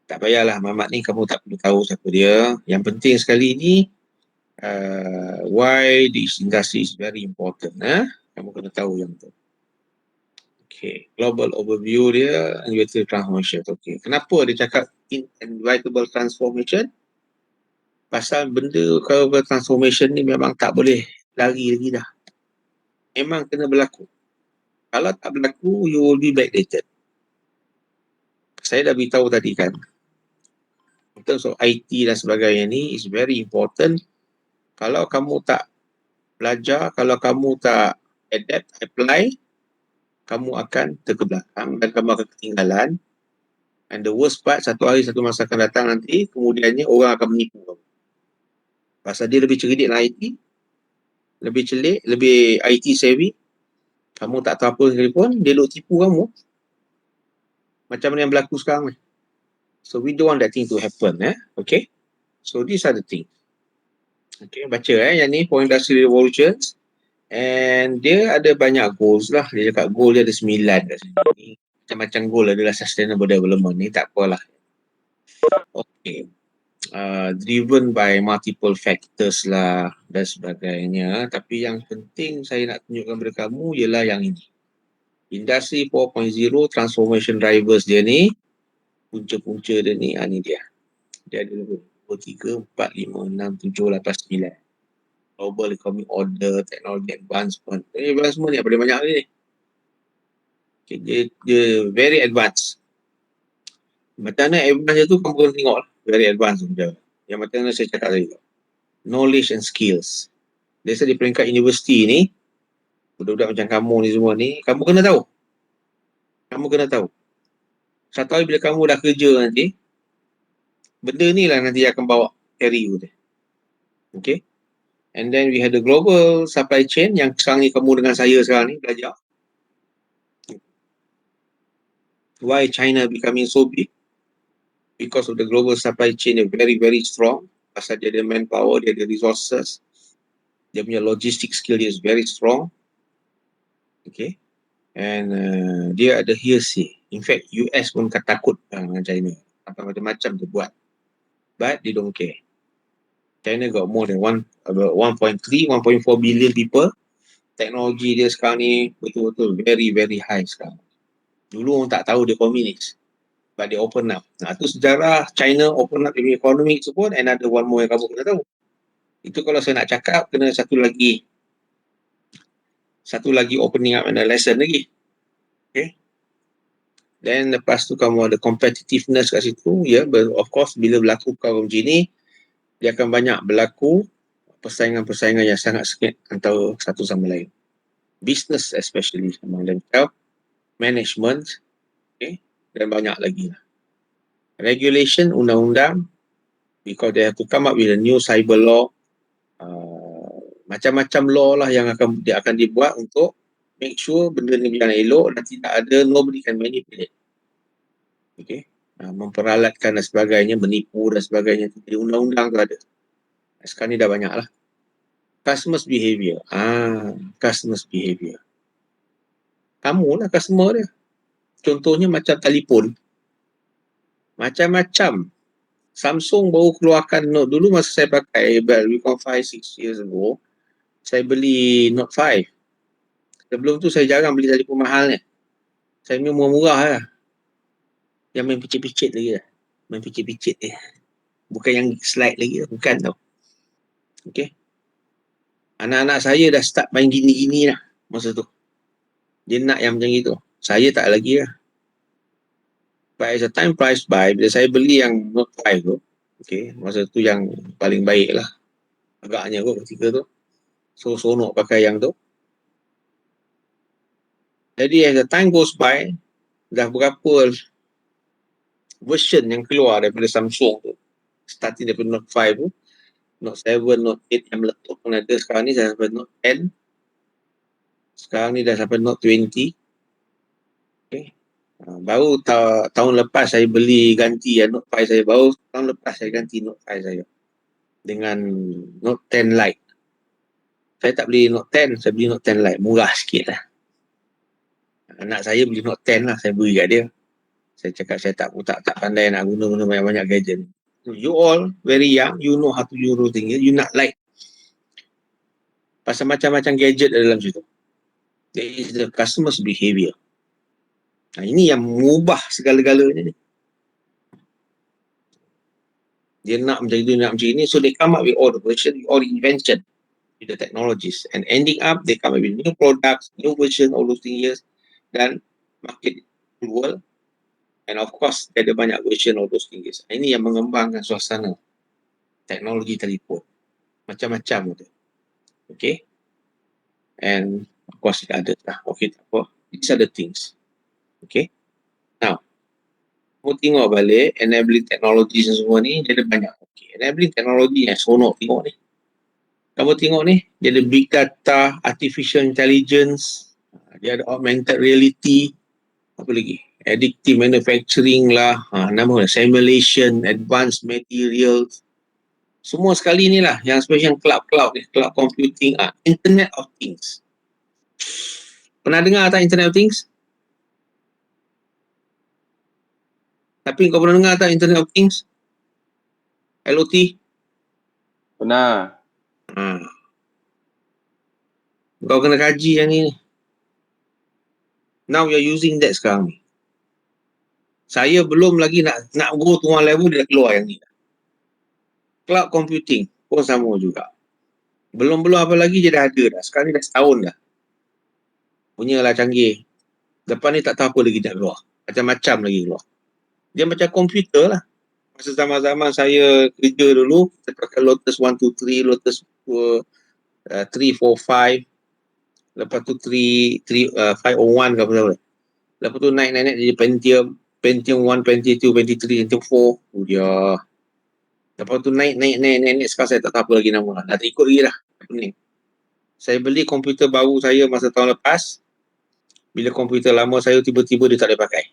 Tak payahlah Mamat ni kamu tak perlu tahu siapa dia. Yang penting sekali ni why this industry is very important. Kamu kena tahu yang tu. Okay, global overview dia inevitable transformation. Okay, kenapa dia cakap inevitable transformation? Pasal benda kalau transformation ni memang tak boleh lari lagi dah. Memang kena berlaku. Kalau tak berlaku, you will be backdated. Saya dah beritahu tadi kan, in terms of IT dan sebagainya ni is very important. Kalau kamu tak belajar, kalau kamu tak adapt, apply, kamu akan terkebelakang dan kamu akan ketinggalan. And the worst part, satu hari satu masa akan datang nanti, kemudiannya orang akan menipu kamu. Pasal dia lebih cerdik dalam IT, lebih celik, lebih IT savvy. Kamu tak tahu apa sekalipun, dia duk tipu kamu. Macam mana yang berlaku sekarang ni. So we don't want that thing to happen. Okay. So these are the things. Okay, baca yang ni for Industry Revolutions. And dia ada banyak goals lah. Dia cakap goal dia ada 9 kat sini. Macam-macam goal adalah sustainable development ni, tak apalah. Okay. Driven by multiple factors lah dan sebagainya. Tapi yang penting saya nak tunjukkan kepada kamu ialah yang ini. Industri 4.0 transformation drivers dia ni, punca-punca dia ni, ni dia. Dia ada 2, 3, 4, 5, 6, 7, 8, 9. Global Economic Order, Technology Advancement. Advancement ni apa dia banyak ni. Okay, dia very advanced. Macam mana advance tu kamu kena tengok lah. Very advanced macam yang macam mana saya cakap tadi. Knowledge and skills. Biasa di peringkat universiti ni, budak-budak macam kamu ni semua ni, kamu kena tahu. Kamu kena tahu. Satu hari bila kamu dah kerja nanti, benda ni lah nanti akan bawa carry you tu. Okay. And then we had the global supply chain yang sekarang ni kamu dengan saya sekarang ni belajar. Why China becoming so big? Because of the global supply chain yang very, very strong. Pasal dia ada manpower, dia ada resources. Dia punya logistic skill dia is very strong. Okay. And dia ada hearsay. In fact, US pun takut dengan China. Apa macam-macam dia buat. But they don't care. China got more than 1.3, 1.4 billion people. Teknologi dia sekarang ni betul-betul very, very high sekarang. Dulu orang tak tahu dia komunis. But they open up. Nah, itu sejarah China open up the economy pun, and ada one more yang kamu kena tahu. Itu kalau saya nak cakap, kena satu lagi opening up and a lesson lagi. Okay. Then lepas tu kamu ada competitiveness kat situ. Ya, of course bila berlaku perkara macam ni, dia akan banyak berlaku persaingan-persaingan yang sangat sengit antara satu sama lain. Business especially among themselves, management, okay, dan banyak lagi lah. Regulation, undang-undang, because they have to come up with a new cyber law. Macam-macam law lah yang dia akan dibuat untuk make sure benda ni berjalan elok dan tidak ada, nobody can manipulate. Okay. Memperalatkan dan sebagainya, menipu dan sebagainya. Di undang-undang tu ada. Sekarang ni dah banyak lah. Customers behavior. Customers behavior. Kamu lah customer dia. Contohnya macam telefon. Macam-macam. Samsung baru keluarkan Note. Dulu masa saya pakai Wacom 5-6 years ago, saya beli Note 5. Sebelum tu saya jarang beli telefon mahal ni. Saya ni murah-murah lah. Yang main picit-picit lagi lah. Main picit-picit ni. Bukan yang slide lagi lah. Bukan tau. Okay. Anak-anak saya dah start main gini-gini lah masa tu. Dia nak yang macam itu. Saya tak lagi lah. But as a time price buy, bila saya beli yang Note 5 tu, okay, masa tu yang paling baik lah. Agaknya kot ketika tu. So, sonok pakai yang tu. Jadi as the time goes by, dah berapa version yang keluar daripada Samsung tu. Starting daripada Note 5 tu. Note 7, Note 8 yang meletup pun ada. Sekarang ni dah sampai Note 10. Sekarang ni dah sampai Note 20. Okay. Baru tahun lepas saya beli ganti Note 5 saya. Baru tahun lepas saya ganti Note 5 saya. Dengan Note 10 Lite. Saya tak beli Note 10, saya beli Note 10 Lite, murah sikit lah. Anak saya beli Note 10 lah, saya beri kat dia. Saya cakap saya tak pandai nak guna banyak-banyak gadget. You all very young, you know how to use those things, you nak like. Pasal macam-macam gadget dalam situ. That is the customer's behavior. Nah, ini yang mengubah segala-galanya ni. Dia nak macam itu, nak macam ini. So they come up with all the version, all the invention with the technologies. And ending up, they come up with new products, new version, all those things. Dan market world. And of course, ada banyak version of those things. Ini yang mengembangkan suasana teknologi telefon. Macam-macam tu. Okay. And of course, ada lah. Okay, tak apa. These are the things. Okay. Now, kamu tengok balik enabling technology semua ni, dia ada banyak. Okay. Enabling technology yang seronok tengok ni. Kamu tengok ni, dia ada big data, artificial intelligence, dia ada augmented reality, apa lagi? Additive manufacturing lah, nama simulation, advanced materials. Semua sekali ni lah, yang especially cloud ni, cloud computing, Internet of Things. Pernah dengar tak Internet of Things? Tapi kau pernah dengar tak Internet of Things? LOT? Pernah. Kau kena kaji yang ni. Now you're using that sekarang ni. Saya belum lagi nak go to one level, dia dah keluar yang ni. Cloud computing pun sama juga. Belum apa lagi dia dah ada dah. Sekarang ni dah setahun dah. Punyalah canggih. Depan ni tak tahu apa lagi dah keluar. Macam-macam lagi keluar. Dia macam komputer lah. Masa zaman-zaman saya kerja dulu, kita pakai Lotus 123, Lotus 345, lepas tu 501 ke apa-apa. Lepas tu naik jadi Pentium 1, Pentium 2, Pentium 3, Pentium 4. Dia. Lepas tu naik. Sekarang saya tak tahu apa lagi nama lah. Dah tak ikut lagi dah. Saya beli komputer baru saya masa tahun lepas. Bila komputer lama saya tiba-tiba dia tak boleh pakai.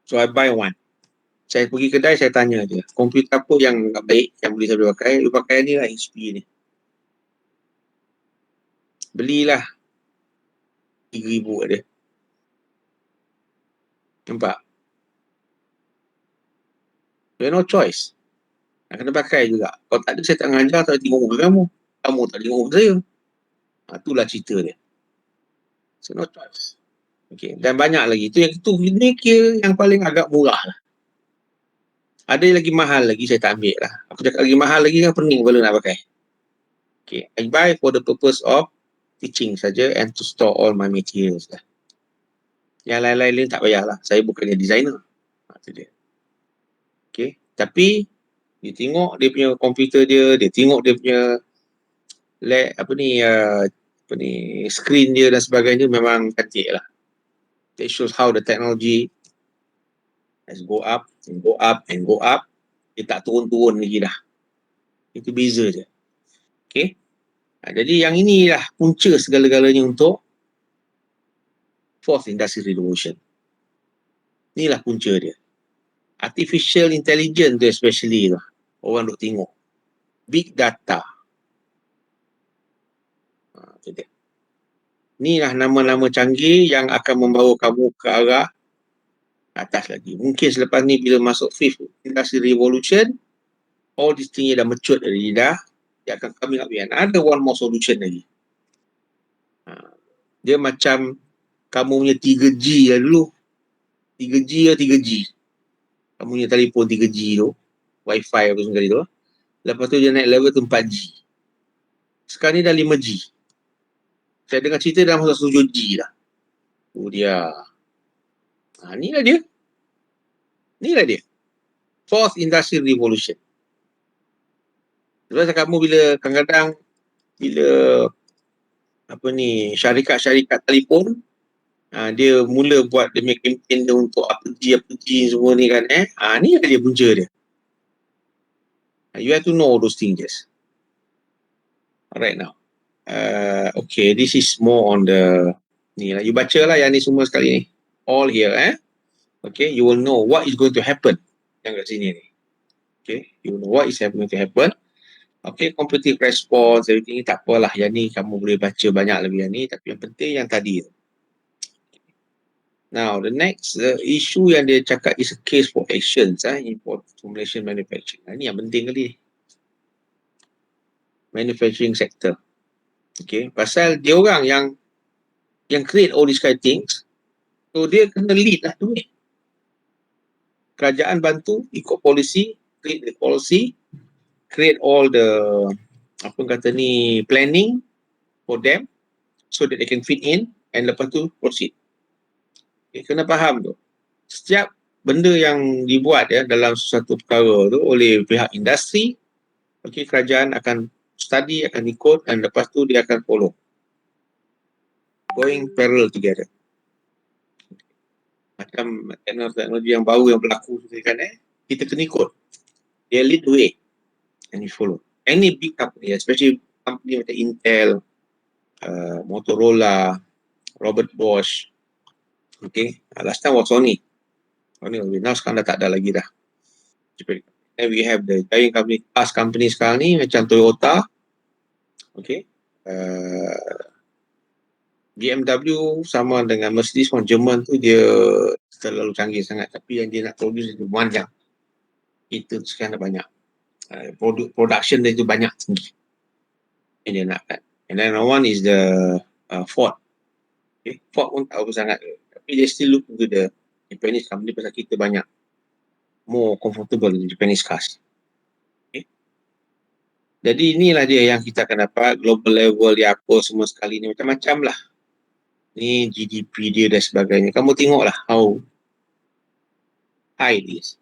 So I buy one. Saya pergi kedai, saya tanya dia, komputer apa yang baik, yang boleh saya boleh pakai? Lu pakai ni lah, HP ni. Belilah. 3,000 kat dia. Nampak? You have no choice. Nak kena pakai juga. Kalau tak ada, saya tak ngajar, tak tengok muka kamu. Kamu tak tengok muka saya. Itulah cerita dia. So no choice. Okay. Dan banyak lagi. Ini kira yang paling agak murah lah. Ada yang lagi mahal lagi, saya tak ambil lah. Aku cakap lagi mahal lagi kan pening kepala nak pakai. Okay. I buy for the purpose of teaching saja and to store all my materials lah. Yang lain-lain tak payahlah. Saya bukannya designer. Itu dia. Okay. Tapi dia tengok dia punya komputer dia tengok dia punya screen dia dan sebagainya, memang cantik lah. That shows how the technology has go up and go up and go up. Dia tak turun-turun lagi dah. Itu beza je. Okay. Jadi yang inilah punca segala-galanya untuk Fourth Industrial Revolution. Inilah punca dia. Artificial Intelligence tu especially lah. Orang duk tengok. Big data. Inilah nama-nama canggih yang akan membawa kamu ke arah atas lagi. Mungkin selepas ni bila masuk Fifth Industrial Revolution, all these things dah mature dari dah. Dia akan coming up with another one more solution lagi. Dia macam kamu punya 3G lah dulu. 3G lah 3G. Kamu punya telefon 3G tu. Wi-Fi apa sekali tu. Lepas tu dia naik level tu 4G. Sekarang ni dah 5G. Saya dengar cerita dah masuk 7G dah. Oh dia. Inilah dia. Inilah dia. Fourth Industrial Revolution. Sebab kamu bila kadang-kadang bila syarikat-syarikat telefon dia mula buat dia punya campaign dia untuk apa G semua ni kan ni dia punca dia. You have to know those things. Alright now. Okay, this is more on the ni lah. You baca lah yang ni semua sekali ni. All here Okay, you will know what is going to happen yang kat sini ni. Okay, you will know what is going to happen. Okay, competitive response, everything ni tak apalah. Yang ni kamu boleh baca banyak lebih yang ni. Tapi yang penting yang tadi. Now, the next issue yang dia cakap is a case for actions, import, formulation, manufacturing. Ini yang penting kali. Manufacturing sector. Okay, pasal dia orang yang create all these kind of things. So, dia kena lead lah tu. Kerajaan bantu, ikut policy, create the policy, create all the apa kata ni planning for them so that they can fit in and lepas tu proceed. Okay, kena faham tu. Setiap benda yang dibuat dalam sesuatu perkara tu oleh pihak industri, okay, kerajaan akan study, akan ikut dan lepas tu dia akan follow. Going parallel together. Macam teknologi yang baru yang berlaku kan, kita kena ikut. Dia lead the way and we follow. Any big company, especially company macam Intel, Motorola, Robert Bosch, okay, last time was Sony. Now sekarang dah tak ada lagi dah. And we have the giant company, fast company sekarang ni macam Toyota, okay, BMW sama dengan Mercedes pun Jerman tu dia terlalu canggih sangat, tapi yang dia nak produce itu panjang. Itu sekarang dah banyak. Production dia itu banyak tinggi. Yang dia nakkan. And then one is the Ford. Okay. Ford pun tak apa sangat. Tapi they still look into the Japanese company pasal kita banyak more comfortable in Japanese cars. Okay. Jadi inilah dia yang kita akan dapat global level dia apa semua sekali ni macam-macam lah. Ni GDP dia dan sebagainya. Kamu tengoklah how high it is.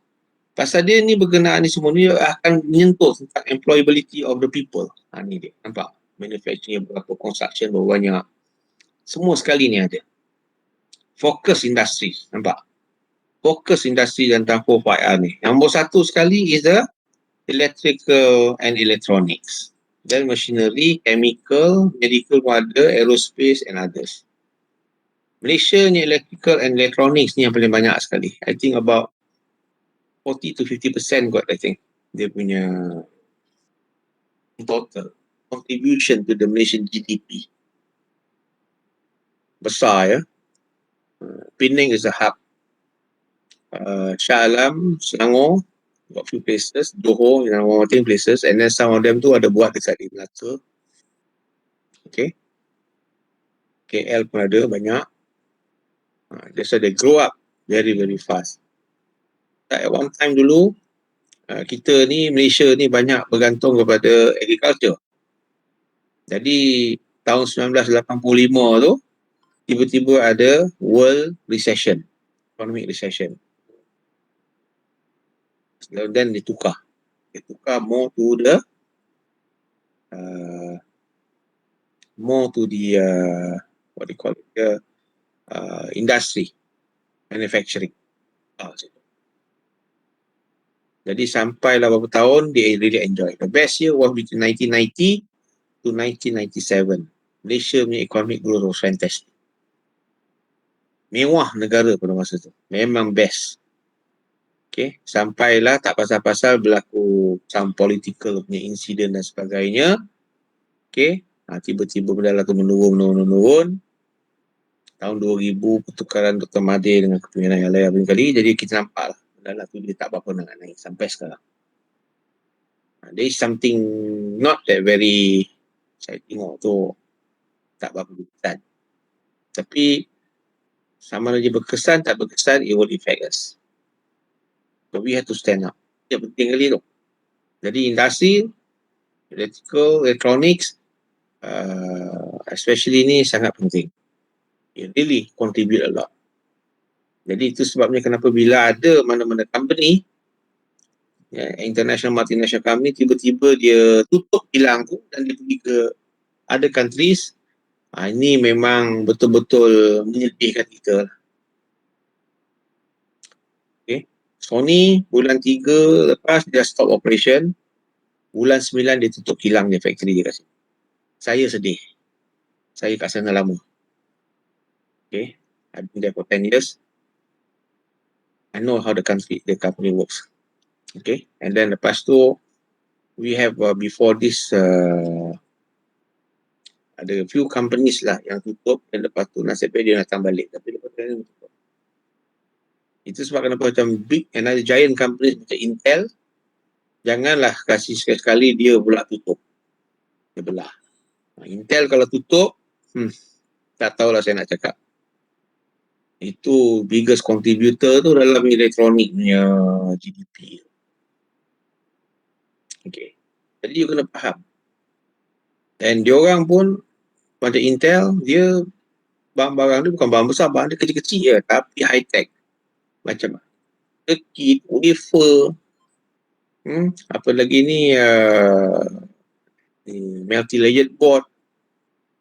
Pasal dia ni berkenaan ni semua ni akan menyentuh tentang employability of the people. Ni dia. Nampak? Manufacturing berapa, construction berapa banyak. Semua sekali ni ada. Focus industry. Nampak? Focus industri tentang 4-5R ni. Nombor satu sekali is the electrical and electronics. Then machinery, chemical, medical pun ada, aerospace and others. Malaysia ni electrical and electronics ni yang paling banyak sekali. I think about 40 to 50% kot, I think. Dia punya total contribution to the Malaysian GDP. Besar ya. Penang is a hub. Shah Alam, Selangor, got few places. Johor, one places. And then some of them tu ada buat dekat di Melaka. Okay. KL pun ada banyak. That's why they grow up very, very fast. At one time dulu, kita ni, Malaysia ni banyak bergantung kepada agriculture. Jadi, tahun 1985 tu, tiba-tiba ada world recession, economic recession. Dan ditukar. Ditukar more to the what do you call it, the industry, manufacturing. Jadi sampailah beberapa tahun dia really enjoy. The best year was between 1990 to 1997. Malaysia punya economic growth was fantastic. Mewah negara pada masa tu. Memang best. Okay. Sampailah tak pasal-pasal berlaku some political punya incident dan sebagainya. Okay. Tiba-tiba benda tu menurun. Tahun 2000 pertukaran Dr. Mahathir dengan kepimpinan yang lain kali. Jadi kita nampak lah. Benda tu dia tak apa-apa nak naik sampai sekarang. There is something not that very, saya tengok tu tak berapa berkesan. Tapi sama ada berkesan tak berkesan, it will affect us. So we have to stand up. Yang penting kali tu. Jadi industri, electrical, electronics, especially ni sangat penting. It really contribute a lot. Jadi itu sebabnya kenapa bila ada mana-mana company, international multinational company, tiba-tiba dia tutup kilang tu dan dia pergi ke other countries, ini memang betul-betul menyedihkan kita. Okay. Sony bulan 3 lepas dia stop operation, bulan 9 dia tutup kilang dia, factory dia kat sini. Saya sedih. Saya kat sana lama. Okay. I've been there for 10 years. I know how the company works. Okay. And then lepas tu we have before this ada few companies lah yang tutup dan lepas tu nasib baik dia datang balik, tapi lepas tu dia tutup. Itu sebab kenapa macam big another giant companies macam Intel, janganlah kasih sekali-sekali dia pula tutup. Dia belah. Intel kalau tutup, tak tahulah saya nak cakap. Itu biggest contributor tu dalam elektronik punya GDP. Okay. Jadi you kena faham. Dan diorang pun macam Intel, dia barang-barang dia bukan barang besar, barang dia kecil-kecil je, tapi high tech. Macam circuit, wafer, apa lagi ni, multi-layered board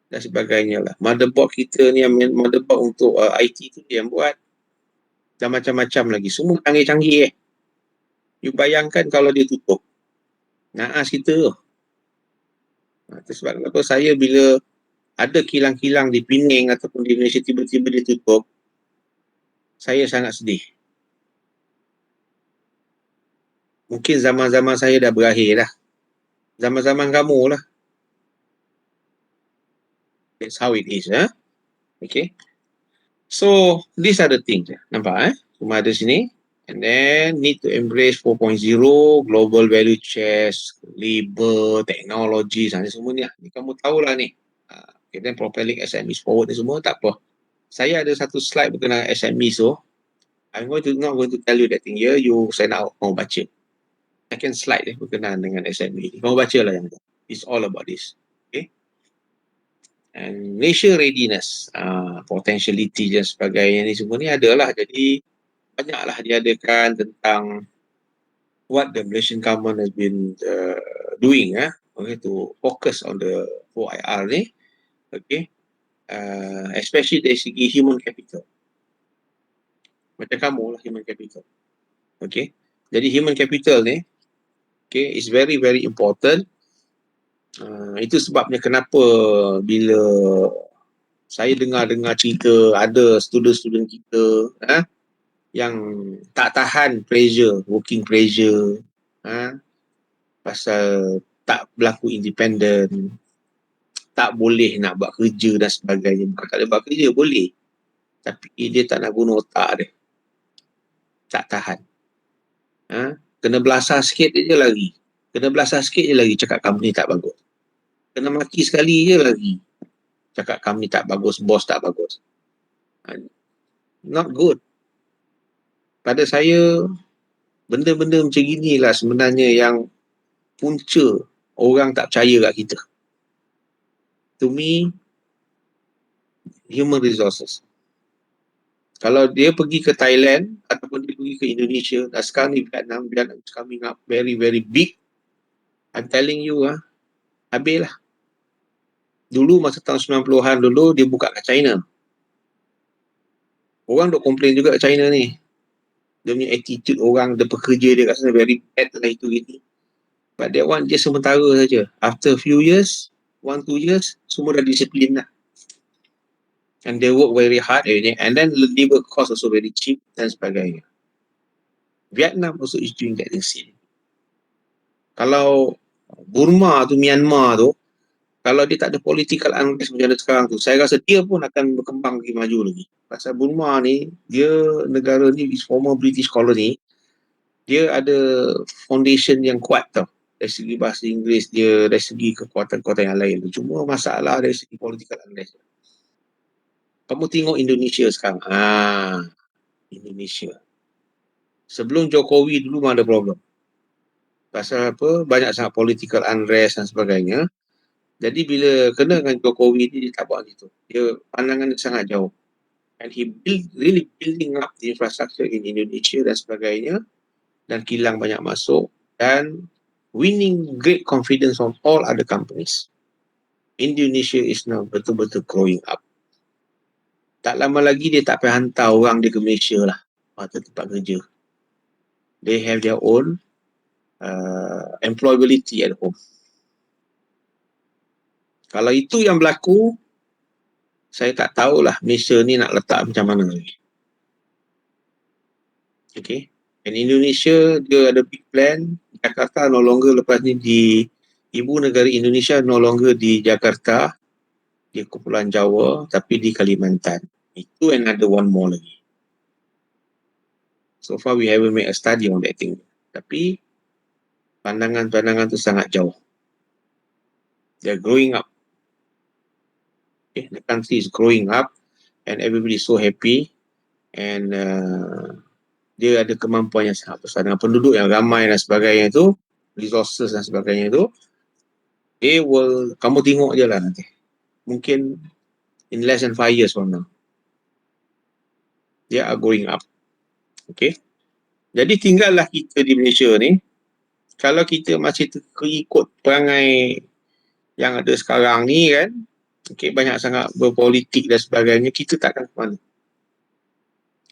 dan sebagainya lah. Motherboard kita ni, motherboard untuk IT tu dia yang buat. Dan macam-macam lagi. Semua canggih-canggih You bayangkan kalau dia tutup. Naas kita tu. Itu sebab kenapa saya bila ada kilang-kilang di Penang ataupun di Malaysia tiba-tiba dia tutup, saya sangat sedih. Mungkin zaman-zaman saya dah berakhir dah. Zaman-zaman kamu lah. That's how it is. Okay. So, these are the things. Nampak Semua ada sini. And then, need to embrace 4.0, global value chains, labor, technology, semua ni. Kamu tahulah ni. Okay, then propelling SMEs forward ni semua, tak apa. Saya ada satu slide berkenaan SMEs tu. I'm not going to tell you that thing here. You sign out, kamu baca. Second slide berkenaan dengan SME. Kamu baca lah yang tu. It's all about this. Okay. And Malaysia readiness, potentiality dan sebagainya ni semua ni adalah. Jadi, banyaklah diadakan tentang what the Malaysian government has been doing to focus on the 4IR ni. Okay. Especially dari segi human capital. Macam kamu lah human capital. Okay. Jadi human capital ni, okay, is very very important. Itu sebabnya kenapa bila saya dengar cerita ada student-student kita yang tak tahan pressure, working pressure, pasal tak berlaku independent, tak boleh nak buat kerja dan sebagainya. Bukan tak boleh buat kerja, boleh. Tapi dia tak nak guna otak dia. Tak tahan. Kena belasah sikit je lagi. Kena belasah sikit je lagi cakap company tak bagus. Kena maki sekali je lagi cakap company tak bagus, bos tak bagus. Not good. Pada saya, benda-benda macam inilah sebenarnya yang punca orang tak percaya kat kita. To me, human resources. Kalau dia pergi ke Thailand ataupun dia pergi ke Indonesia, dan sekarang ni Vietnam is coming up very very big. I'm telling you habislah. Dulu masa tahun 90-an dulu dia buka kat China. Orang duk komplain juga kat China ni. Dia punya attitude orang, dia pekerja dia kat sana very bad lah itu gitu. But that one just sementara saja. After a few years, 1-2 years, semua dah disiplin lah. And they work very hard and then the labor cost also very cheap dan sebagainya. Vietnam also is doing that thing. Kalau Burma tu, Myanmar tu, kalau dia tak ada political unrest macam ada sekarang tu, saya rasa dia pun akan berkembang lagi maju lagi. Pasal Burma ni, dia negara ni is former British colony, dia ada foundation yang kuat tau. Dari segi bahasa Inggeris dia, dari segi kekuatan-kekuatan yang lain tu. Cuma masalah dari segi political unrest. Kamu tengok Indonesia sekarang. Indonesia. Sebelum Jokowi dulu memang ada problem. Pasal apa? Banyak sangat political unrest dan sebagainya. Jadi bila kena dengan Jokowi ni, dia tak buat gitu. Dia pandangan dia sangat jauh. And he really building up the infrastructure in Indonesia dan sebagainya. Dan kilang banyak masuk. Dan winning great confidence from all other companies. Indonesia is now betul-betul growing up. Tak lama lagi dia tak payah hantar orang dia ke Malaysia lah. Atau tempat kerja. They have their own employability at home. Kalau itu yang berlaku, saya tak tahulah Malaysia ni nak letak macam mana lagi. Okay. And Indonesia, dia ada big plan. Jakarta no longer lepas ni di ibu negara Indonesia no longer di Jakarta, di Kepulauan Jawa, tapi di Kalimantan. Itu another one more lagi. So far we haven't made a study on that thing. Tapi pandangan-pandangan tu sangat jauh. They're growing up. Okay, the country is growing up and everybody is so happy and dia ada kemampuan yang sangat besar dengan penduduk yang ramai dan sebagainya tu, resources dan sebagainya tu, kamu tengok je lah nanti. Mungkin in less than 5 years from now. They are growing up. Okay. Jadi tinggallah kita di Malaysia ni, kalau kita masih ikut perangai yang ada sekarang ni kan, okay, banyak sangat berpolitik dan sebagainya, kita tak akan ke mana.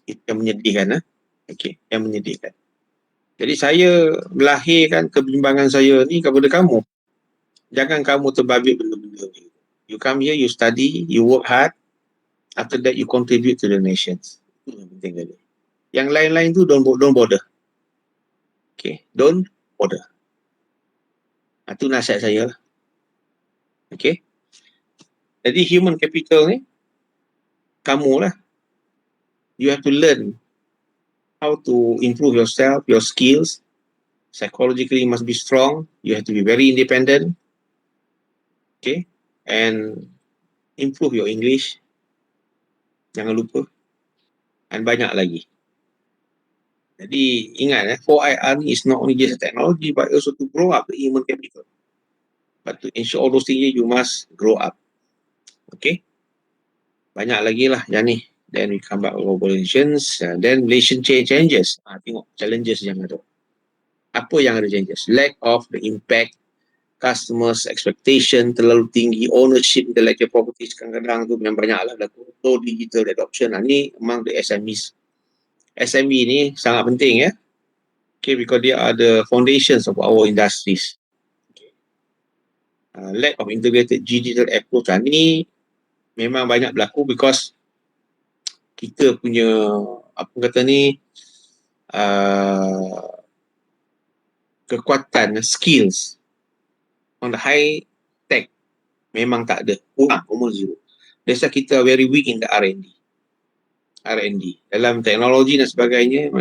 Itu yang menyedihkan. Okay, yang menyedihkan. Jadi saya melahirkan kebimbangan saya ni kepada kamu. Jangan kamu terbabit benda-benda ni. You come here, you study, you work hard. After that, you contribute to the nations. Itu yang penting kali. Yang lain-lain tu don't bother. Okay, don't bother. Itu nasihat saya lah. Okay. Jadi human capital ni, kamu lah. You have to learn how to improve yourself, your skills. Psychologically, you must be strong. You have to be very independent. Okay. And improve your English. Jangan lupa. Dan banyak lagi. Jadi ingat 4IR is not only just a technology but also to grow up the human capital. But to ensure all those things, you must grow up. Okay. Banyak lagi lah yang ni. Then we come back to global relations. Then Malaysian changes. Tengok challenges yang ada. Apa yang ada changes? Lack of the impact, customers expectation terlalu tinggi, ownership intellectual property kadang-kadang tu memang banyak lah. Low digital adoption. Ni among the SMEs. SME ni sangat penting ya. Okay, because they are the foundations of our industries. Okay. Lack of integrated digital approach ni memang banyak berlaku because kita punya apa kata ni kekuatan skills on the high tech memang tak ada, kurang, almost zero. That's why kita very weak in the R&D dalam teknologi dan sebagainya.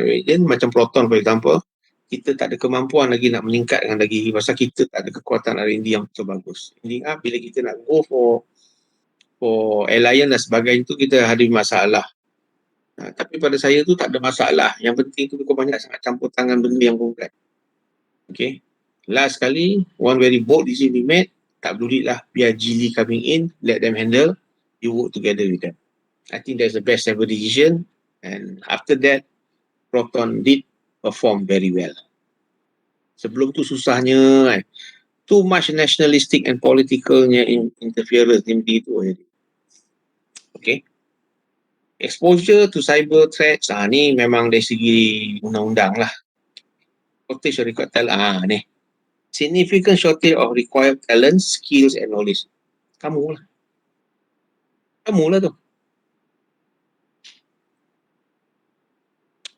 Macam Proton for example, kita tak ada kemampuan lagi nak meningkatkan lagi pasal kita tak ada kekuatan R&D yang betul bagus. Ending up bila kita nak go for alliance dan sebagainya tu kita hadapi masalah. Tapi pada saya tu tak ada masalah. Yang penting tu kau banyak sangat campur tangan benda yang bukan. Okay. Last kali, one very bold decision we made. Tak peduli lah, biar Geely coming in, let them handle. You work together with them. I think that's the best ever decision. And after that, Proton did perform very well. Sebelum tu susahnya, too much nationalistic and politicalnya interference di itu. Okay. Exposure to cyber threats, ni memang dari segi undang-undang lah. Shortage of required talent, ni. Significant shortage of required talent, skills and knowledge. Kamu lah tu.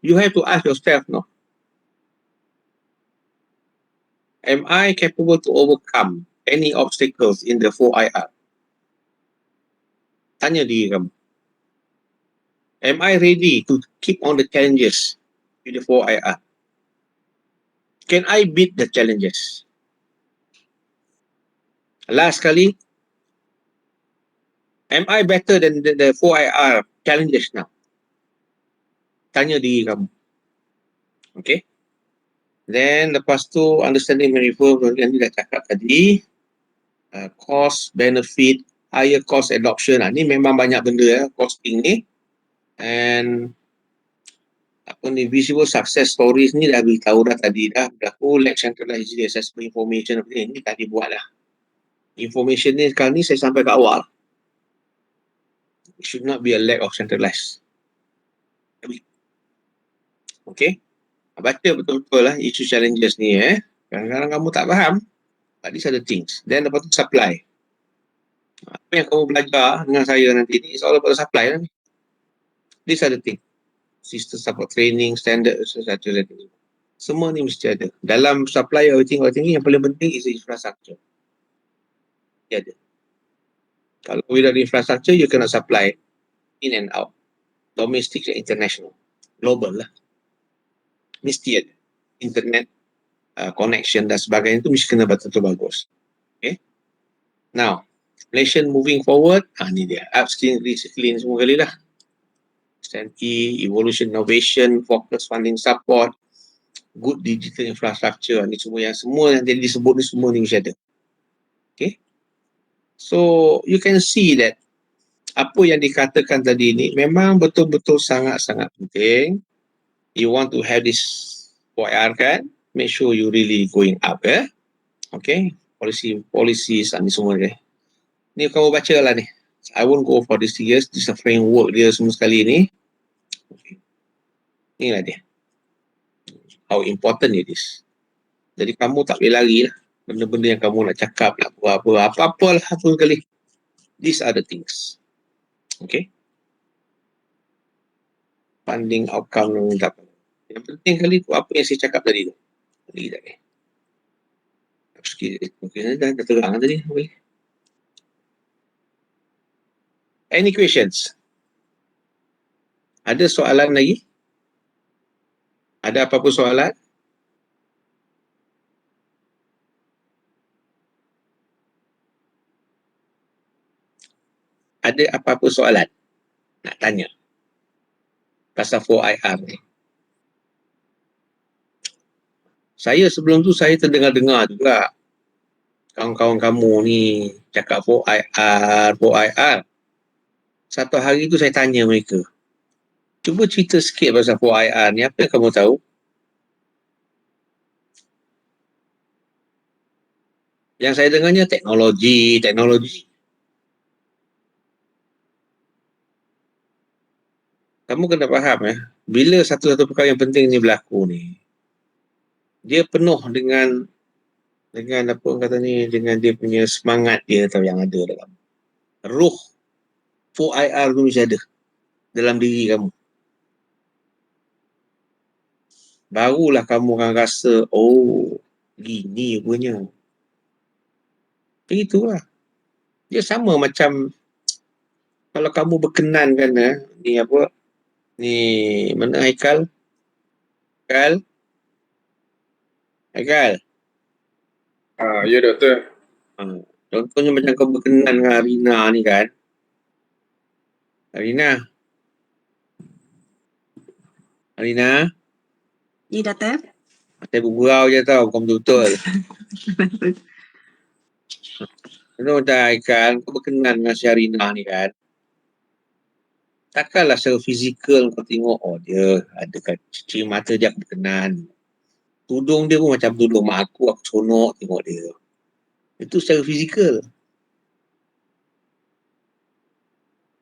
You have to ask yourself, no? Am I capable to overcome any obstacles in the 4IR? Tanya diri kamu. Am I ready to keep on the challenges with the 4IR? Can I beat the challenges? Last kali, am I better than the 4IR challenges now? Tanya diri kamu. Okay? Then lepas tu, understanding and refer yang dah cakap tadi, cost, benefit, higher cost adoption. Ni memang banyak benda costing ni. And visible success stories ni dah beritahu dah tadi dah. Aku lack centralized assessment information ni tadi buat dah. Information ni sekarang ni saya sampai ke awal. It should not be a lack of centralized. Okay. Baca betul-betul lah isu challenges ni Kadang-kadang kamu tak faham. But these are the things. Then lepas tu supply. Apa yang kamu belajar dengan saya nanti ni is all about the supply lah ni. These are the things. System support training, standard infrastructure. Semua ni mesti ada. Dalam supply everything yang paling penting is infrastructure. Dia ada. Kalau without infrastructure, you cannot supply in and out. Domestic and international. Global lah. Mesti ada. Internet, connection dan sebagainya itu mesti kena betul-betul bagus. Okay. Now, Malaysia moving forward, ni dia. Upskilling, reskilling semua kali lah. STEM-E, evolution, innovation, focus, funding, support, good digital infrastructure, ni semua yang jadi disebut ni semua ni mesti ada. Okay. So, you can see that apa yang dikatakan tadi ni memang betul-betul sangat-sangat penting. You want to have this OIR kan, make sure you really going up okay, policies ni semua ni kamu baca lah ni. I won't go for this years, this is a framework dia semua sekali ni. Okay. Inilah dia, how important it is. Jadi kamu tak boleh lari lah benda-benda yang kamu nak cakap, nak buat apa-apa lah tu sekali. These are the things. Okay, funding outcome yang penting kali tu apa yang saya cakap tadi tu. Sekejap ni. Okay, dah terang tadi. Any questions? Ada soalan lagi? Ada apa-apa soalan? Ada apa-apa soalan nak tanya pasal 4IR ni? Saya sebelum tu saya terdengar-dengar juga kawan-kawan kamu ni cakap 4IR. Satu hari tu saya tanya mereka, cuba cerita sikit pasal 4IR ni, apa yang kamu tahu? Yang saya dengarnya teknologi. Kamu kena faham bila satu-satu perkara yang penting ni berlaku ni, dia penuh dengan apa kata ni, dengan dia punya semangat dia tahu yang ada dalam roh 4IR tu mesti ada dalam diri kamu. Barulah kamu akan rasa, oh gini punya. Begitulah. Dia sama macam kalau kamu berkenan kan ni apa, ni mana Haikal? Haikal? Ya doktor. Contohnya macam kau berkenan dengan Arina ni kan. Arina? Ya, doktor. Saya bergurau je tau, bukan betul-betul. Contoh macam Haikal, kau berkenan dengan si Arina ni kan. Takkanlah secara fizikal kau tengok, oh dia ada kat cuci mata je aku berkenan. Tudung dia pun macam tudung mak aku seronok tengok dia. Itu secara fizikal.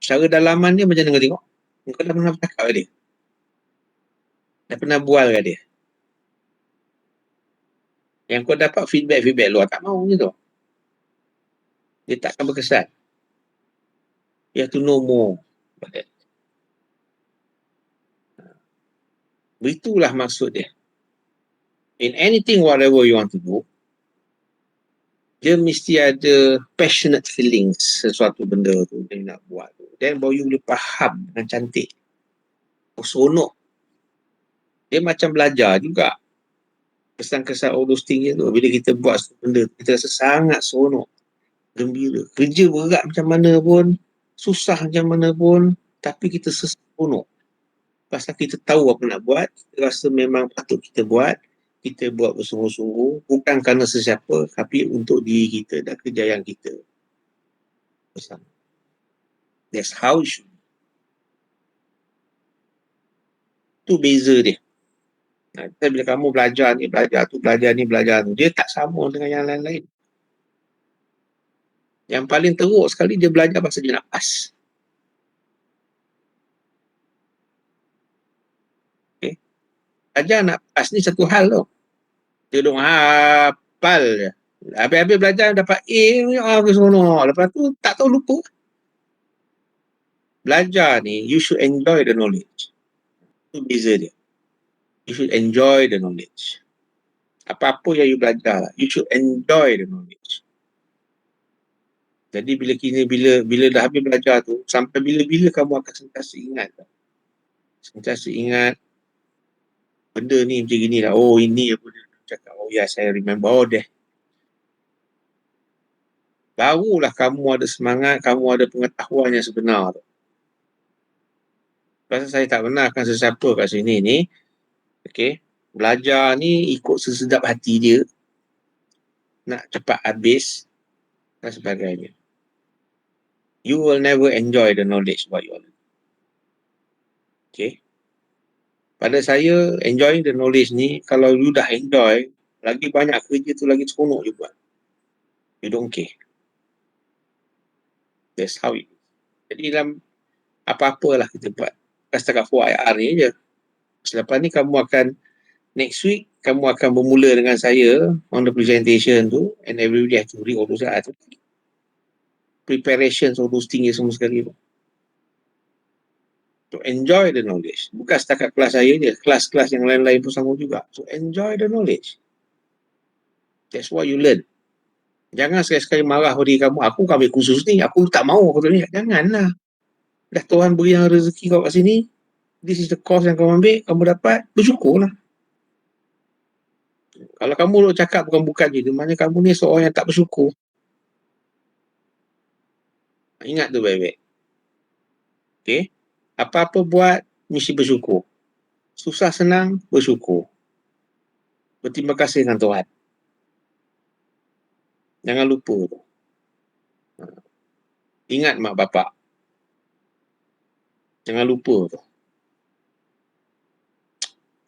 Secara dalaman dia macam mana kau tengok? Kau dah pernah bercakap ke dia? Dah pernah bual ke dia? Yang kau dapat feedback luar tak mau je tu. Dia takkan berkesan. You have to know more about that. Begitulah maksud dia. In anything, whatever you want to do, dia mesti ada passionate feelings sesuatu benda tu dia nak buat tu. Then baru you boleh faham dengan cantik. Oh, seronok. Dia macam belajar juga. Kesan-kesan all those things tu. Bila kita buat benda, kita rasa sangat seronok. Gembira. Kerja berat macam mana pun, susah macam mana pun, tapi kita seronok. Pasal kita tahu apa nak buat, kita rasa memang patut kita buat bersungguh-sungguh, bukan kerana sesiapa, tapi untuk diri kita dan kejayaan kita bersama. That's how it should be. Itu beza dia. Bila kamu belajar ni, belajar tu, dia tak sama dengan yang lain-lain. Yang paling teruk sekali dia belajar pasal dia nak pass. Okay. Belajar nak pass ni satu hal tau. Dia dong hafal je. Habis-habis belajar dapat A, seronok. Lepas tu tak tahu lupa. Belajar ni, you should enjoy the knowledge. Itu beza dia. You should enjoy the knowledge. Apa-apa yang you belajar, you should enjoy the knowledge. Jadi bila dah habis belajar tu, sampai bila-bila kamu akan sentiasa ingat. Sentiasa ingat benda ni macam gini lah. Oh, ini apa dia cakap. Oh ya, saya remember. Oh, deh. Barulah kamu ada semangat, kamu ada pengetahuan yang sebenar tu. Pasal saya tak benarkan sesiapa kat sini ni, okay, belajar ni ikut sesedap hati dia, nak cepat habis dan sebagainya. You will never enjoy the knowledge what you learn. Okay. Pada saya, enjoying the knowledge ni, kalau you dah enjoy, lagi banyak kerja tu lagi seronok je buat. You don't care. That's how it is. Jadi dalam apa-apalah kita buat. Bukan setakat 4IR ni je. Selepas ni kamu akan, next week, kamu akan bermula dengan saya on the presentation tu, and everybody have to read all those tu. Preparation, all those things semua sekali tu. To enjoy the knowledge. Bukan setakat kelas saya je, kelas-kelas yang lain-lain pun sama juga. So enjoy the knowledge. That's what you learn. Jangan sekali-sekali marah pada diri kamu, aku ambil kursus ni, aku tak mahu aku ni. Janganlah. Dah Tuhan beri yang rezeki kau kat sini, this is the course yang kau ambil, kamu dapat, bersyukurlah. Kalau kamu nak cakap bukan-bukan je, maknanya kamu ni seorang yang tak bersyukur. Ingat tu baik-baik. Okay? Apa-apa buat, mesti bersyukur. Susah senang, bersyukur. Berterima kasih dengan Tuhan. Jangan lupa tu. Ingat mak bapak. Jangan lupa tu.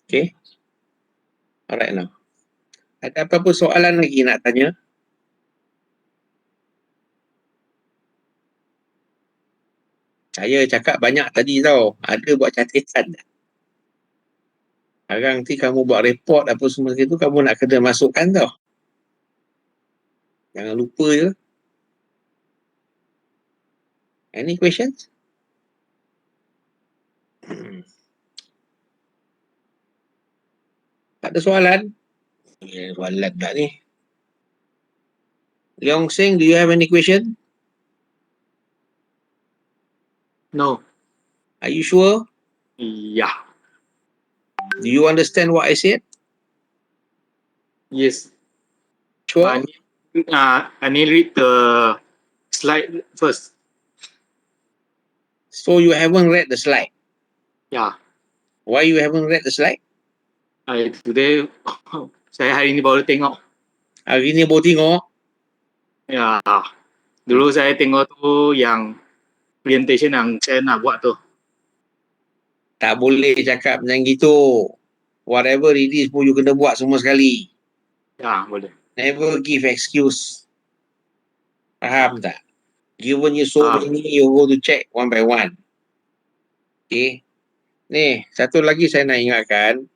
Okay? Alright now. Ada apa-apa soalan lagi nak tanya? Saya cakap banyak tadi tau. Ada buat catatan. Sekarang nanti kamu buat report apa semua itu, kamu nak kena masukkan tau. Jangan lupa je. Any questions? Tak ada soalan? Soalan tak ni. Leong Seng, do you have any question? No. Are you sure? Yeah. Do you understand what I said? Yes. Sure? I need to read the slide first. So you haven't read the slide? Yeah. Why you haven't read the slide? Today, saya hari ini baru tengok. Hari ni baru tengok. Ya. Dulu saya tengok tu yang presentation yang saya nak buat tu. Tak boleh cakap macam gitu. Whatever it is pun you kena buat semua sekali. Ya, boleh. Never give excuse. Faham tak? Given you so many, you go to check one by one. Okay. Ni, satu lagi saya nak ingatkan.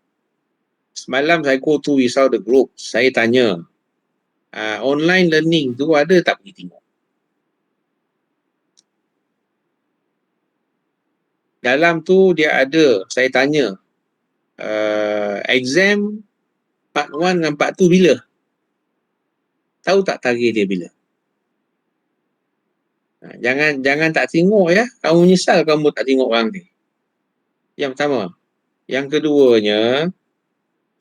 Semalam saya go to without the group. Saya tanya, online learning tu ada tak pergi tengok? Dalam tu dia ada, saya tanya, exam part 1 dengan part 2 bila? Tahu tak tarikh dia bila? Jangan tak tengok ya. Kamu menyesal kamu tak tengok orang ni. Yang pertama. Yang keduanya,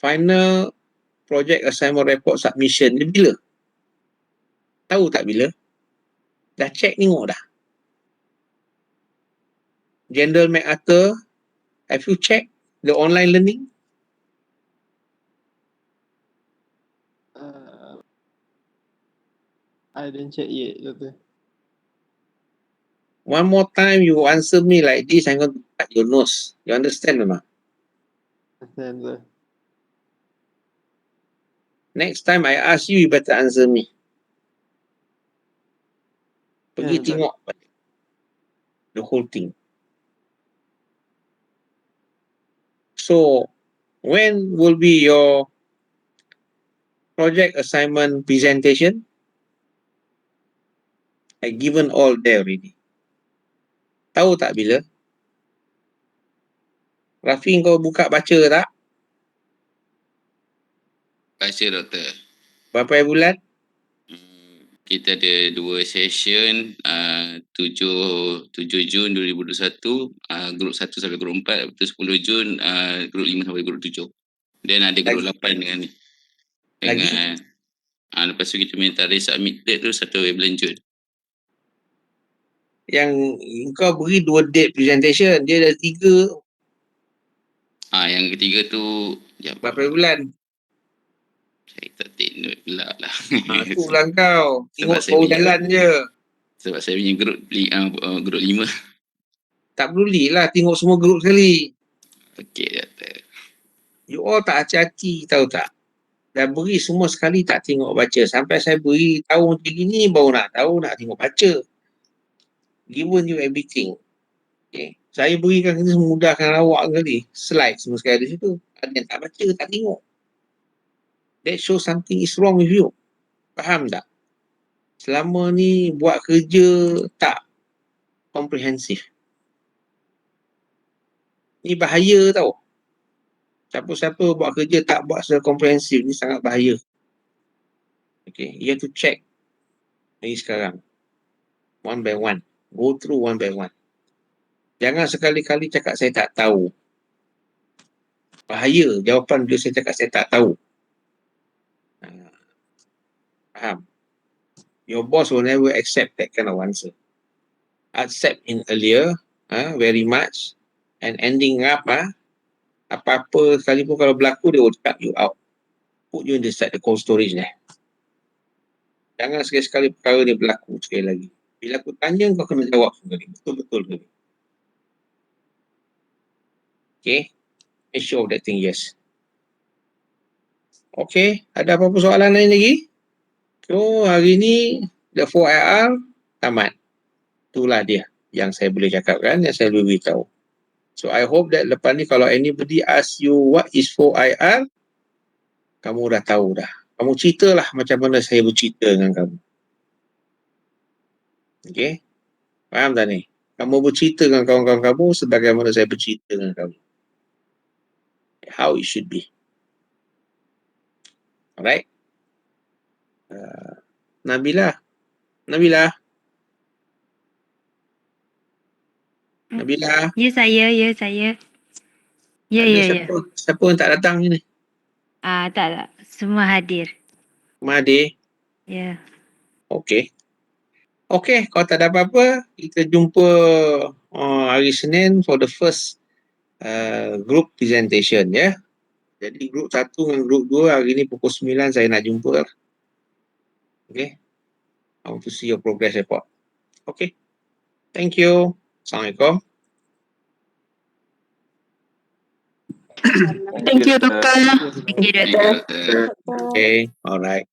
final project assignment report submission dia bila? Tahu tak bila? Dah check tengok dah. General MacArthur, have you checked the online learning? I didn't check yet, Doctor. One more time you answer me like this, I'm going to cut your nose. You understand or not? Understand, sir. Next time I ask you, you better answer me. Pergi Yeah, tengok the whole thing. So, when will be your project assignment presentation? I given all there already. Tahu tak bila? Rafi, kau buka baca tak? Baca doktor. Berapa bulan? Kita ada 2 session 7 Jun 2021 grup 1 sampai grup 4, lepas tu 10 Jun grup 5 sampai grup 7. Dan ada grup 8 dengan ni. Dengan lepas tu kita minta resubmitted tu 1 bulan Jun. Yang kau beri 2 date presentation, dia ada 3. Yang ketiga tu Berapa bulan? saya tak take note pula lah. Aku ulang kau. Tengok Sebab saya baru punya- jalan je. Sebab saya punya grup 5. Tak peduli lah, tengok semua grup sekali. Okey doktor. You all tak hati-hati, tahu tak? Dah beri semua sekali tak tengok baca. Sampai saya beri tahu macam gini baru nak tahu nak tengok baca. Given you everything. Okay. Saya berikan kena memudahkan awak sekali. Slide semua sekali ada situ. Ada yang tak baca, tak tengok. That shows something is wrong with you. Faham tak? Selama ni buat kerja tak komprehensif. Ni bahaya tau. Siapa-siapa buat kerja tak buat secara komprehensif ni sangat bahaya. Okay, you have to check. Ini sekarang. One by one. Go through one by one. Jangan sekali-kali cakap saya tak tahu. Bahaya jawapan bila saya cakap saya tak tahu. Faham? Your boss will never accept that kind of answer. Accept in earlier, very much, and ending up, apa-apa sekalipun kalau berlaku, dia will cut you out. Put you in the side, the cold storage there. Jangan sekali-sekali perkara ni berlaku sekali lagi. Bila aku tanya, kau kena jawab sekali. Betul-betul ke? Okay? Make sure of that thing, yes. Okay, ada apa-apa soalan lain lagi? So, hari ni, the 4IR, tamat. Itulah dia yang saya boleh cakapkan, yang saya boleh beritahu. So, I hope that lepas ni kalau anybody ask you what is 4IR, kamu dah tahu dah. Kamu ceritalah macam mana saya bercerita dengan kamu. Okay? Faham tak ni? Kamu bercerita dengan kawan-kawan kamu sebagaimana saya bercerita dengan kamu. How it should be. Alright? Nabila. Nabila. Ya saya. Ya. Siapa yang tak datang ni? Tak. Semua hadir. Mahdi. Ya. Okay. Okay, kalau tak ada apa-apa, kita jumpa hari Senin for the first group presentation, ya. Jadi group 1 dengan group 2 hari ni pukul 9 saya nak jumpa. Okay. I want to see your progress report. Okay. Thank you. Assalamualaikum. Thank you, Doktor. Thank you, Doktor. Okay. Alright.